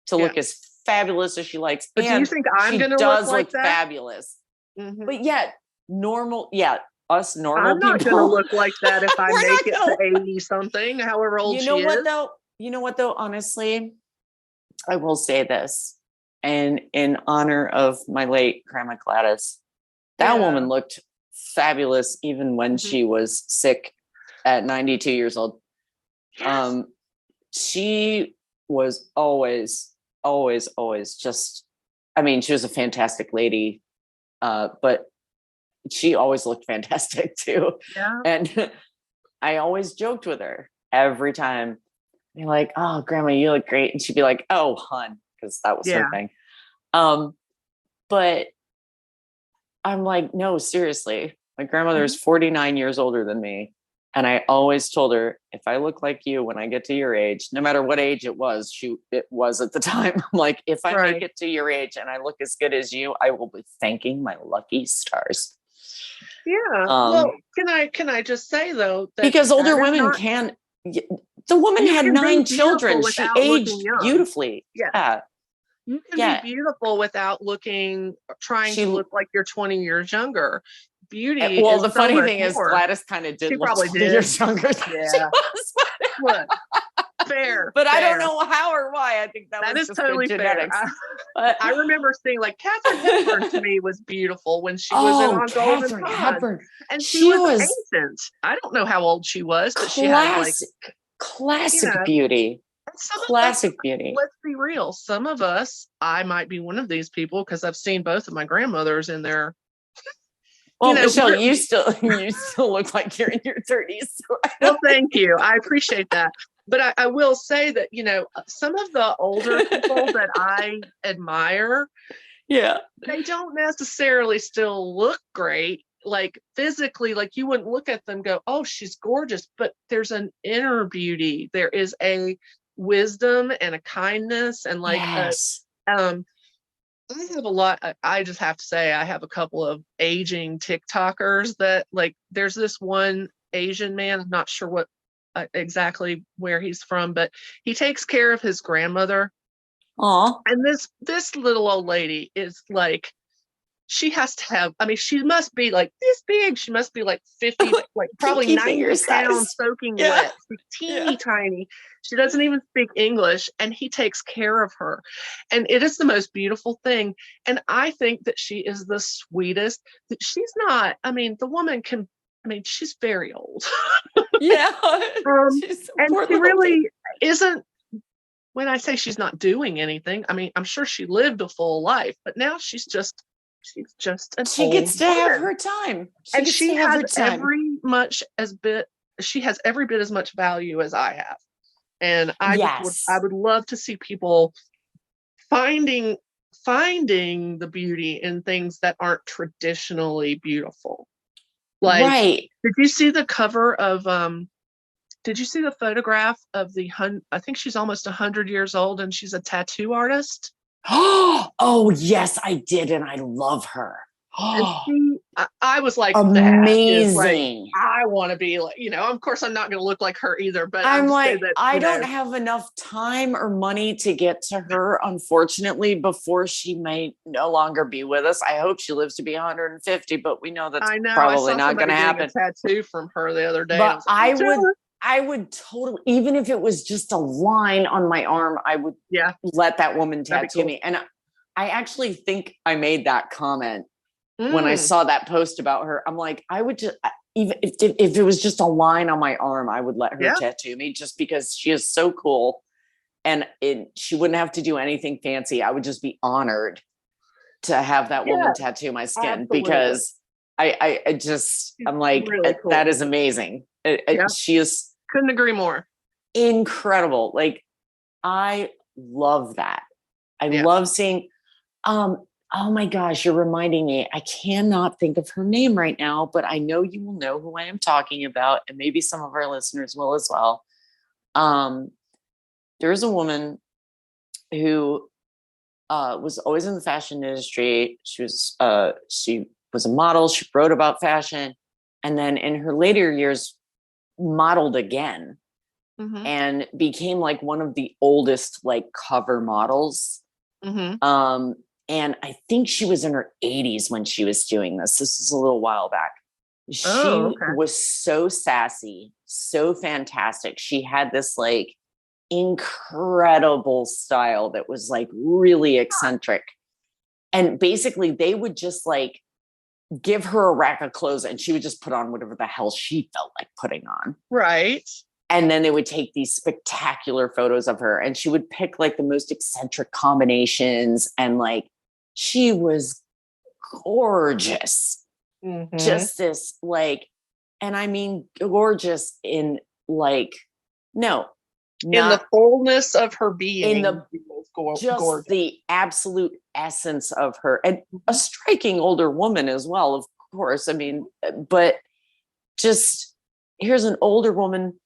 to look as fabulous as she likes. But do you think I'm going to look like that? Fabulous. Mm-hmm. But yet, normal. Yeah, us normal I'm not people. going to look like that if I make it to 80 something, however old she is. You know what though? Honestly, I will say this, and in honor of my late Grandma Gladys, that woman looked fabulous even when she was sick at 92 years old. Yes. She was always just, I mean, she was a fantastic lady, but she always looked fantastic too. Yeah. And I always joked with her every time. You're like, oh, Grandma, you look great. And she'd be like, oh, hun, because that was her thing. But I'm like, no, seriously. My grandmother is 49 years older than me. And I always told her, if I look like you when I get to your age, no matter what age it was at the time, I'm like, if I make it to your age and I look as good as you, I will be thanking my lucky stars. Yeah. Well, can I just say though, that because older women the woman had 9 children. She aged beautifully. Yeah. You can be beautiful without trying to look like you're 20 years younger. Beauty. Well, the funny thing is Gladys kind of did look 20 years younger than she was. Look, fair. But I don't fair. know how or why. I think that was is just totally good fair. genetics. But I remember seeing like Katharine Hepburn to me was beautiful when she was in On Golden Katharine Pond. Hepburn. And she She was was ancient. I don't know how old she was, but she had like classic beauty. Classic beauty. Let's be real. Some of us, I might be one of these people because I've seen both of my grandmothers in their. Well, Michelle, you still look like you're in your 30s. So well, thank you. I appreciate that. But I will say that, some of the older people that I admire, they don't necessarily still look great. Like physically, like you wouldn't look at them and go, oh, she's gorgeous. But there's an inner beauty. There is a wisdom and a kindness and like I have a lot. I just have to say, I have a couple of aging TikTokers that like, there's this one Asian man. I'm not sure what exactly where he's from, but he takes care of his grandmother. Aw. And this little old lady is like, she has to have, I mean, she must be like this big. She must be like 50, like probably 90 pounds soaking wet. She's teeny tiny. She doesn't even speak English, and he takes care of her. And it is the most beautiful thing. And I think that she is the sweetest. She's not, I mean, the woman can, I mean, she's very old. Yeah. And she really isn't, when I say she's not doing anything, I mean, I'm sure she lived a full life, but now she's just she gets to have her time. She has every bit as much value as I have. And I would love to see people finding the beauty in things that aren't traditionally beautiful. Like, did you see the cover of did you see the photograph of I think she's almost 100 years old and she's a tattoo artist? Oh, yes, I did. And I love her. And I was like, amazing. I want to be like, of course I'm not going to look like her either, but I'm like, I don't have enough time or money to get to her, unfortunately, before she may no longer be with us. I hope she lives to be 150, but we know that's probably not going to happen. A tattoo from her the other day. But I would totally, even if it was just a line on my arm, I would let that woman tattoo me. And I actually think I made that comment when I saw that post about her. I'm like, I would just, even if it was just a line on my arm, I would let her tattoo me just because she is so cool. And she wouldn't have to do anything fancy. I would just be honored to have that woman tattoo my skin because I'm like, really cool. That is amazing. She is, couldn't agree more. Incredible. Like, I love that. I love seeing, oh my gosh, you're reminding me. I cannot think of her name right now, but I know you will know who I am talking about. And maybe some of our listeners will as well. There's a woman who was always in the fashion industry. She was a model. She wrote about fashion. And then in her later years, modeled again and became like one of the oldest like cover models. And I think she was in her 80s when she was doing this. This is a little while back. She was so sassy, so fantastic. She had this like incredible style that was like really eccentric. And basically they would just like give her a rack of clothes and she would just put on whatever the hell she felt like putting on. Right. And then they would take these spectacular photos of her and she would pick like the most eccentric combinations. And like, she was gorgeous. Just this like, and I mean, gorgeous in like, no. In the fullness of her being. In the just the absolute essence of her, and a striking older woman as well, of course. I mean, but just here's an older woman.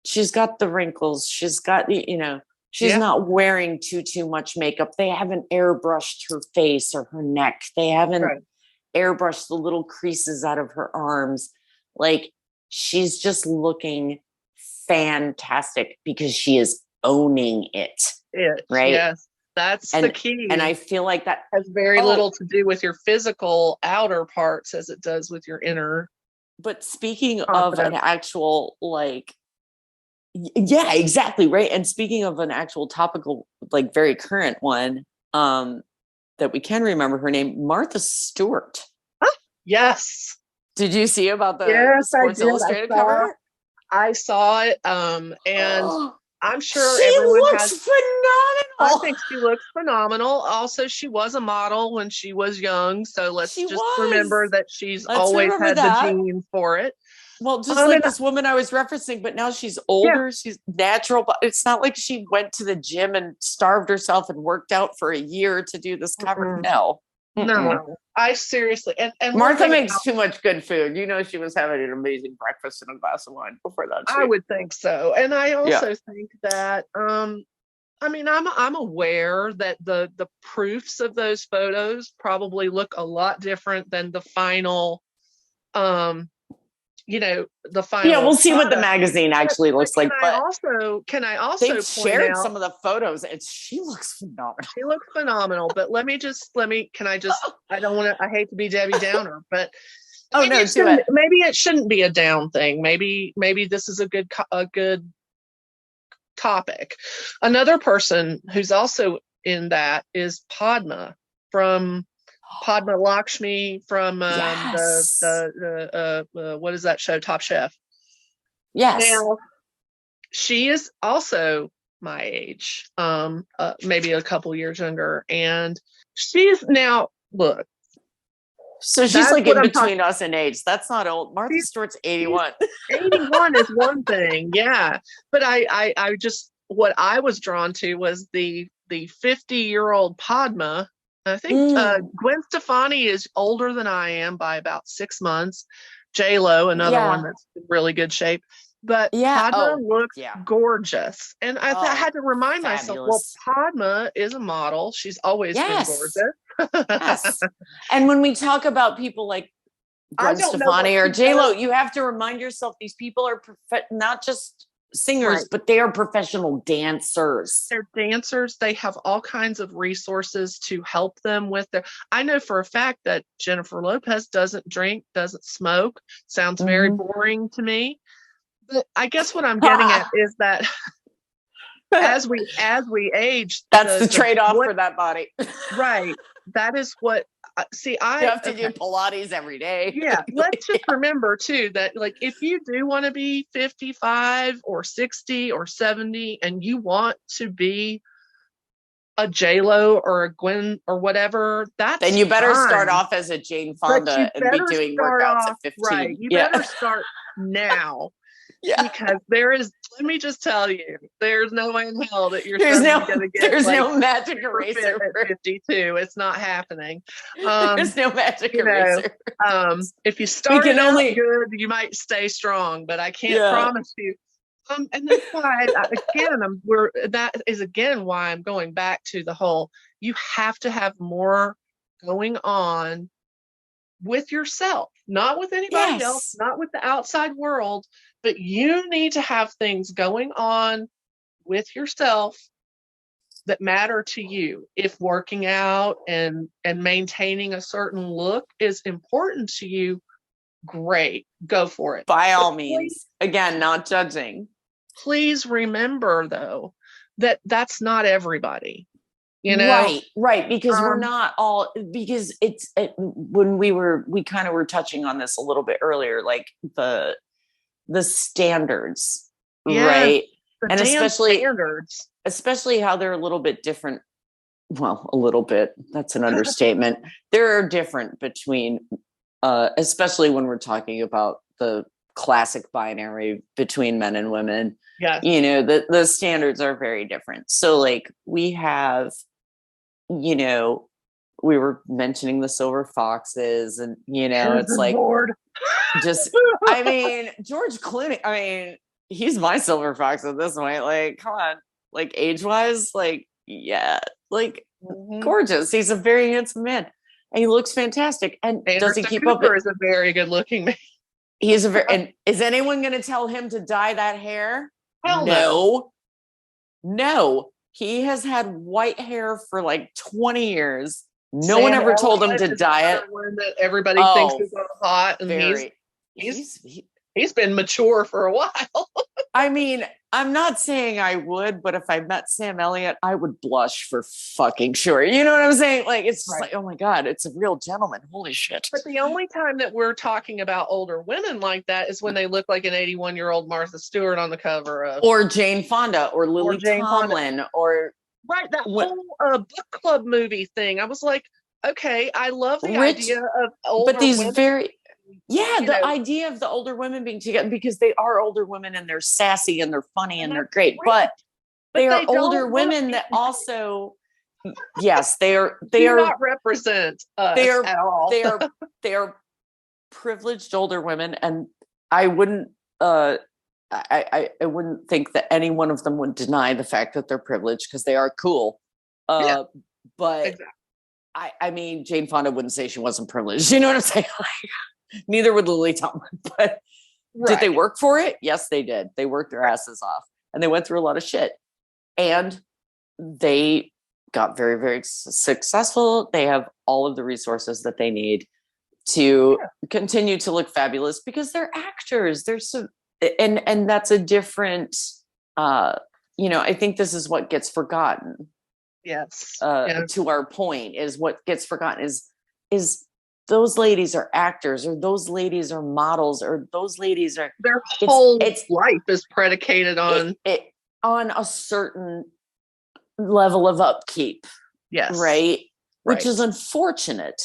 She's got the wrinkles. She's got she's not wearing too much makeup. They haven't airbrushed her face or her neck. They haven't airbrushed the little creases out of her arms. Like, she's just looking fantastic because she is owning it. Right. Yes. That's the key. And I feel like that has very little to do with your physical outer parts as it does with your inner. But speaking of an actual like Yeah, exactly. Right. And speaking of an actual topical, like very current one, that we can remember her name, Martha Stewart. Yes. Did you see about the Yes, I Sports did. Illustrated cover? I saw it. And Oh, I'm sure she everyone looks has. I phenomenal. think she looks phenomenal. Also, she was a model when she was young. So let's She just remember was. that she's Let's always remember had the that. genes for it. Well, just like And this woman I was referencing, but now she's yeah, older. She's natural, but it's not like she went to the gym and starved herself and worked out for a year to do this cover. mm-mm. No. Mm-mm. No, I seriously, and one Martha thing makes about, too much good food. You know, she was having an amazing breakfast and a glass of wine before that I shoot. would think so. And I Yeah. also think that, I mean, I'm aware that the proofs of those photos probably look a lot different than the final, um, the Yeah, we'll final see what the product. magazine actually But looks like. But can I they've also point shared out some of the photos and she looks phenomenal. she looks phenomenal, but can I just, I don't want to, I hate to be Debbie Downer, but Oh no, do it. maybe it shouldn't be a down thing. Maybe this is a good topic. Another person who's also in that is from Padma Lakshmi from Yes. what is that show, Top Chef. Yes. Now, she is also my age, maybe a couple years younger, and she's now, look, So she's that's like what in I'm talking. between us in age. That's not old. Martha Stewart's She's 81. 81 is one thing, yeah, but I just, what I was drawn to was the 50-year-old Padma. I think Mm, Gwen Stefani is older than I am by about 6 months. J Lo, another one yeah. that's in really good shape. But Yeah. Padma Oh, looks yeah. gorgeous. And I Oh, had to remind myself, well, fabulous. Padma is a model. She's always been Yes. gorgeous. Yes. And when we talk about people like I Gwen don't know what Stefani or she J Lo, does. you have to remind yourself these people are not just singers, Right. but they are professional dancers. They're dancers. They have all kinds of resources to help them with their. I know for a fact that Jennifer Lopez doesn't drink, doesn't smoke. Sounds very Mm-hmm. boring to me. But I guess what I'm getting at is that as we age, That's the the trade-off what for that body. right. That is what see. You have to Okay. do Pilates every day. Yeah, let's just remember too that, like, if you do want to be 55 or 60 or 70 and you want to be a J Lo or a Gwen or whatever, Then that's you better start fine. off as a Jane But you Fonda and be better doing start workouts at off right. 15. You Yeah. better start now, Yeah. because let me just tell you, there's no way in hell that you're There's suddenly no going to get there's like no magic super fit eraser. at 52. It's not happening. There's no magic You know, eraser. if you We started can out only good, you might stay strong, but I can't yeah. promise you. And that's why, again, that is again why I'm going back to the whole, you have to have more going on with yourself, not with anybody else, Yes. not with the outside world, but you need to have things going on with yourself that matter to you. If working out and maintaining a certain look is important to you, great, go for it. By But all means. Again, not judging. please remember though that that's not everybody, you know. Right, because we're um not all, because when we kind of were touching on this a little bit earlier, like the standards, yes, right? the And damn especially standards. how they're a little bit different. Well, a little bit, that's an understatement. They're different between especially when we're talking about the classic binary between men and women. Yes. You know, the standards are very different. So like we have, you know, we were mentioning the silver foxes, and you know, it's Harrison like Ford. just I mean, George Clooney, I mean, he's my silver fox at this point. Like, come on, like age wise, like, yeah, like Mhm. gorgeous. He's a very handsome man. And he looks fantastic. And does he Anderson keep up? Cooper is a very good looking man. He is a very, and is anyone going to tell him to dye that hair? Hell no. No. He has had white hair for like 20 years. No one Sam ever told him Elliott to is dye it. another one that everybody thinks Oh, is hot, and very. he's been mature for a while. I mean, I'm not saying I would, but if I met Sam Elliott, I would blush for fucking sure. You know what I'm saying? Like, it's just like, oh my God, it's a real gentleman. Holy shit. But the only time that we're talking about older women like that is when they look like an 81-year-old Martha Stewart on the cover of, or Jane Fonda, or Lily Jane Fonda. Tomlin, or right, that whole book club movie thing. I was like, okay, I love the Rich, idea of older but these women. the idea of the older women being together, because they are older women and they're sassy and they're funny and they're great, but they are older women that also, yes, they are not represent us at all. they are privileged older women, and I wouldn't I wouldn't think that any one of them would deny the fact that they're privileged, because they are cool. But exactly. I mean, Jane Fonda wouldn't say she wasn't privileged. You know what I'm saying? Like, neither would Lily Tomlin. But did they work for it? Yes, they did. They worked their asses off, and they went through a lot of shit. And they got very, very successful. They have all of the resources that they need to continue to look fabulous, because they're actors. They're so, and that's a different, I think this is what gets forgotten. Yes. To our point, is what gets forgotten is those ladies are actors, or those ladies are models, or those ladies are, their whole life is predicated on on a certain level of upkeep. Yes. Right. Which is unfortunate,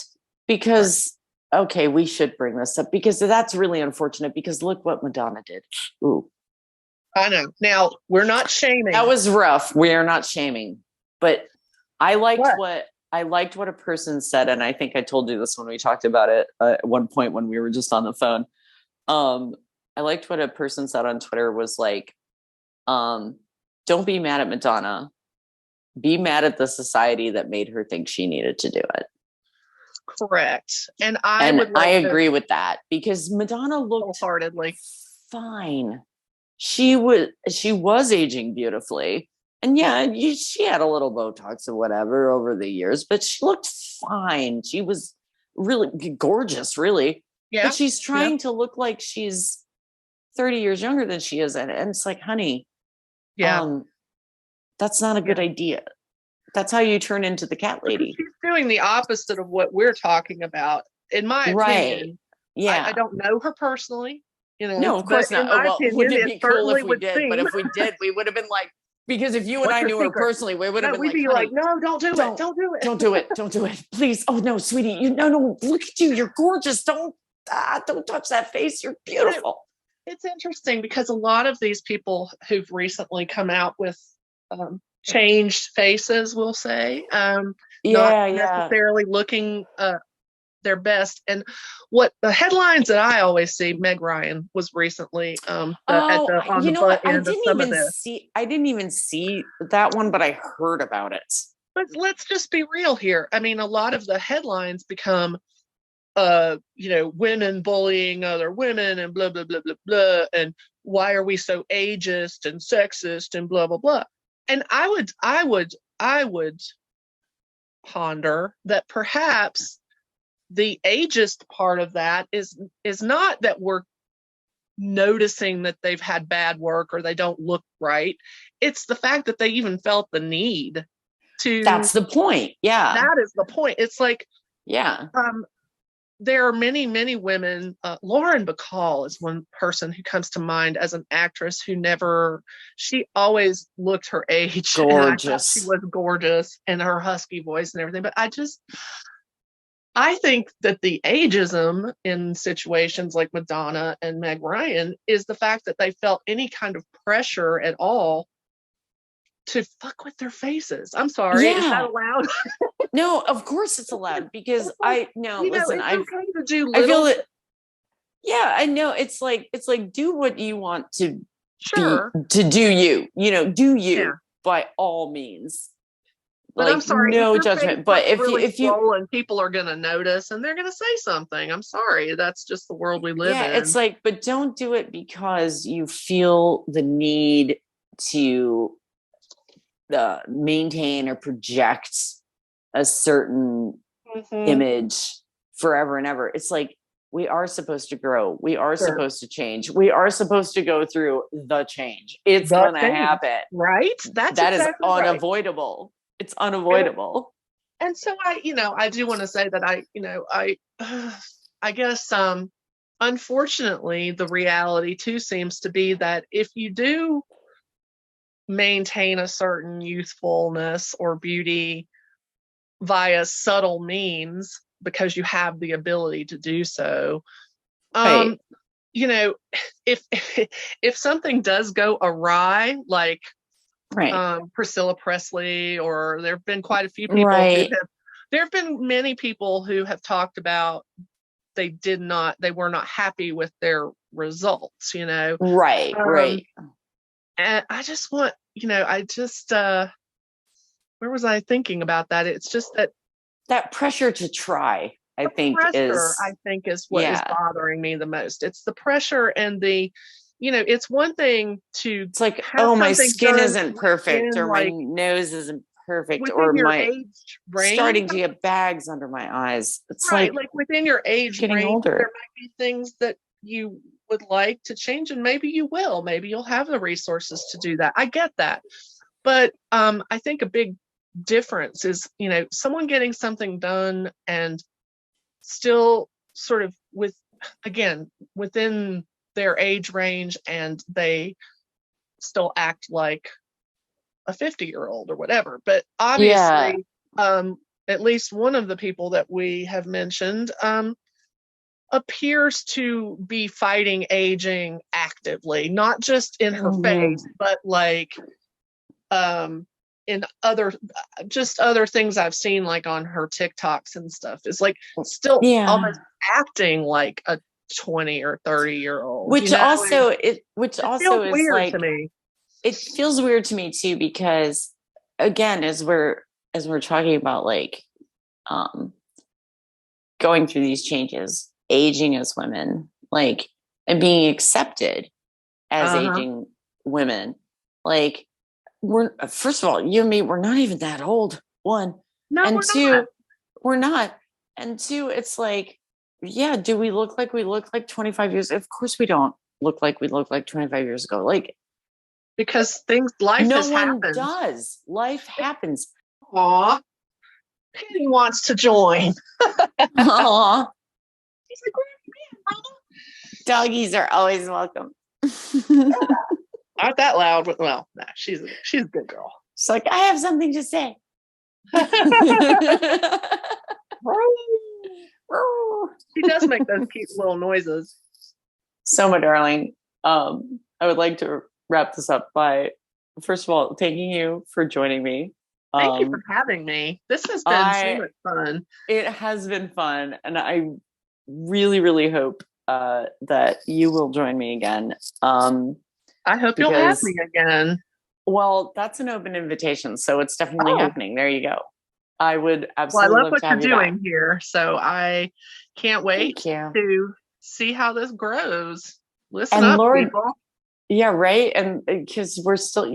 because okay, we should bring this up, because that's really unfortunate, because look what Madonna did. Ooh. I know. Now, we're not shaming. That was rough. We are not shaming. But I liked what a person said, and I think I told you this when we talked about it at one point when we were just on the phone. I liked what a person said on Twitter, was like, don't be mad at Madonna. Be mad at the society that made her think she needed to do it. Correct. And I agree with that, because Madonna looked wholeheartedly fine. She was aging beautifully. And she had a little Botox or whatever over the years, but she looked fine. She was really gorgeous, really. Yeah. But she's trying to look like she's 30 years younger than she is. And it's like, honey, that's not a good idea. That's how you turn into the cat lady. She's doing the opposite of what we're talking about, in my opinion. Yeah. I don't know her personally. No, of course not. Wouldn't it be cool if we did? But if we did, we would have been like, because if you and I knew her personally, we would have been like, we'd be like, no, don't do it. Don't do it. Don't do it. Don't do it. Please. Oh no, sweetie. No, look at you. You're gorgeous. Don't touch that face. You're beautiful. It's interesting, because a lot of these people who've recently come out with changed faces, we'll say, not necessarily looking their best. And what the headlines that I always see, Meg Ryan was recently on the butt end of some of this. I didn't even see that one, but I heard about it. But let's just be real here. I mean, a lot of the headlines become, women bullying other women and blah, blah, blah, blah, blah. And why are we so ageist and sexist and blah, blah, blah. And I would ponder that perhaps the ageist part of that is not that we're noticing that they've had bad work or they don't look right. It's the fact that they even felt the need to. That's the point. Yeah. That is the point. It's like, there are many, many women. Lauren Bacall is one person who comes to mind as an actress she always looked her age. Gorgeous. She was gorgeous, and her husky voice and everything. But I think that the ageism in situations like Madonna and Meg Ryan is the fact that they felt any kind of pressure at all to fuck with their faces. I'm sorry. Is that allowed? No, of course it's allowed, because it's okay to do little. I feel that. Yeah, I know. It's like do what you want to to do you. Do you by all means. But I'm sorry, no judgment. But if you and people are going to notice and they're going to say something. I'm sorry, that's just the world we live in. Yeah, it's like, but don't do it because you feel the need to maintain or project a certain image forever and ever. It's like, we are supposed to grow. We are Sure. supposed to change. We are supposed to go through the change. It's The going to change, happen. right? That's That is exactly right. unavoidable. It's unavoidable. And so I do want to say that I guess, unfortunately, the reality too seems to be that if you do maintain a certain youthfulness or beauty via subtle means, because you have the ability to do so, Right. you know, if if something does go awry, like Right. Priscilla Presley, or there have been quite a few people Right. there have been many people who have talked about they were not happy with their results, Right. Um, Right. and I just want, where was I thinking about that? It's just that That pressure to try, I the think, pressure, is, I think, is what is yeah. bothering me the most. It's the pressure and it's one thing to It's like, have oh, my something skin done isn't perfect, or my like nose isn't perfect, within or your my age range. starting to get bags under my eyes. It's Right, like like within your age getting range, there older. might be things that you would like to change, and maybe you will. Maybe you'll have the resources to do that. I get that. But I think a big difference is, someone getting something done and still sort of within their age range, and they still act like a 50-year-old or whatever. But Yeah. obviously, at least one of the people that we have mentioned appears to be fighting aging actively, not just in her Mhm. face, but like in other things I've seen, like on her TikToks and stuff, is like still Yeah. almost acting like a 20 or 30-year-old, Which and also it feels is weird to like, me. it feels weird to me too, because again, as we're talking about, like, um going through these changes, aging as women, like, and being accepted as Uh-huh. aging women, like, we're, first of all, you and me, we're not even that old, one. No, And we're not. two, we're not. And two, it's like, yeah, do we look like we look like 25 years? Of course we don't look like we look like 25 years ago. Like, Because life no has one happened. does. Life happens. Aw, Penny wants to join. Aw, She's like, where have you been, brother? doggies are always welcome. Not that loud, but well, nah, she's a good girl. She's like, I have something to say. She does make those cute little noises. So, my darling, I would like to wrap this up by, first of all, thanking you for joining me. Thank you for having me. This has been so much fun. It has been fun, and I really, really hope that you will join me again. I hope you'll have me again. Well, that's an open invitation, so it's definitely happening. There you go. I would absolutely I love love what to have you're you doing back. here, so I can't wait to see how this grows. Listen And up, Lord, people. yeah, right. And because we're still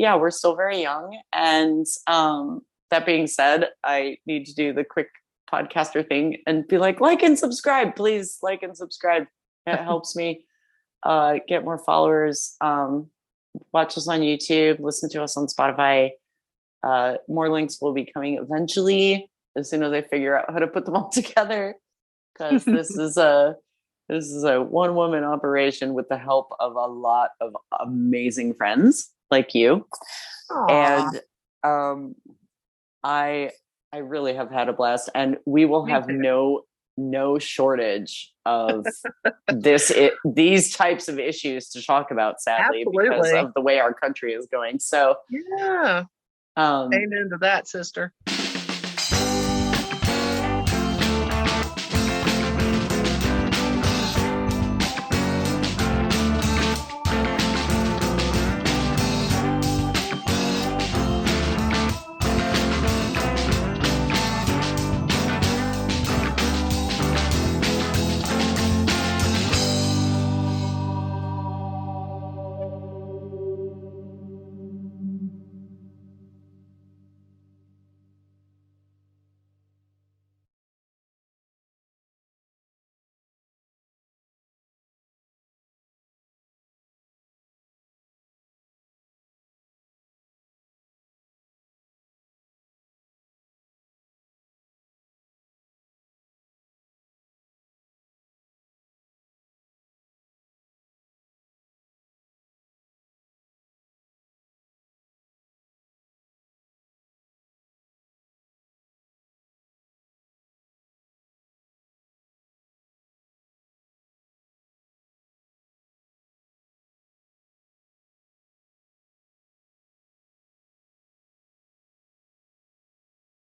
very young. And that being said, I need to do the quick podcaster thing and be like and subscribe, please. Like and subscribe. It helps me get more followers. Watch us on YouTube, listen to us on Spotify. More links will be coming eventually, as soon as I figure out how to put them all together, because this is a one-woman operation with the help of a lot of amazing friends like you. Aww. And I really have had a blast, and we will have no shortage of these types of issues to talk about, sadly. Absolutely. Because of the way our country is going. So yeah, amen to that, sister.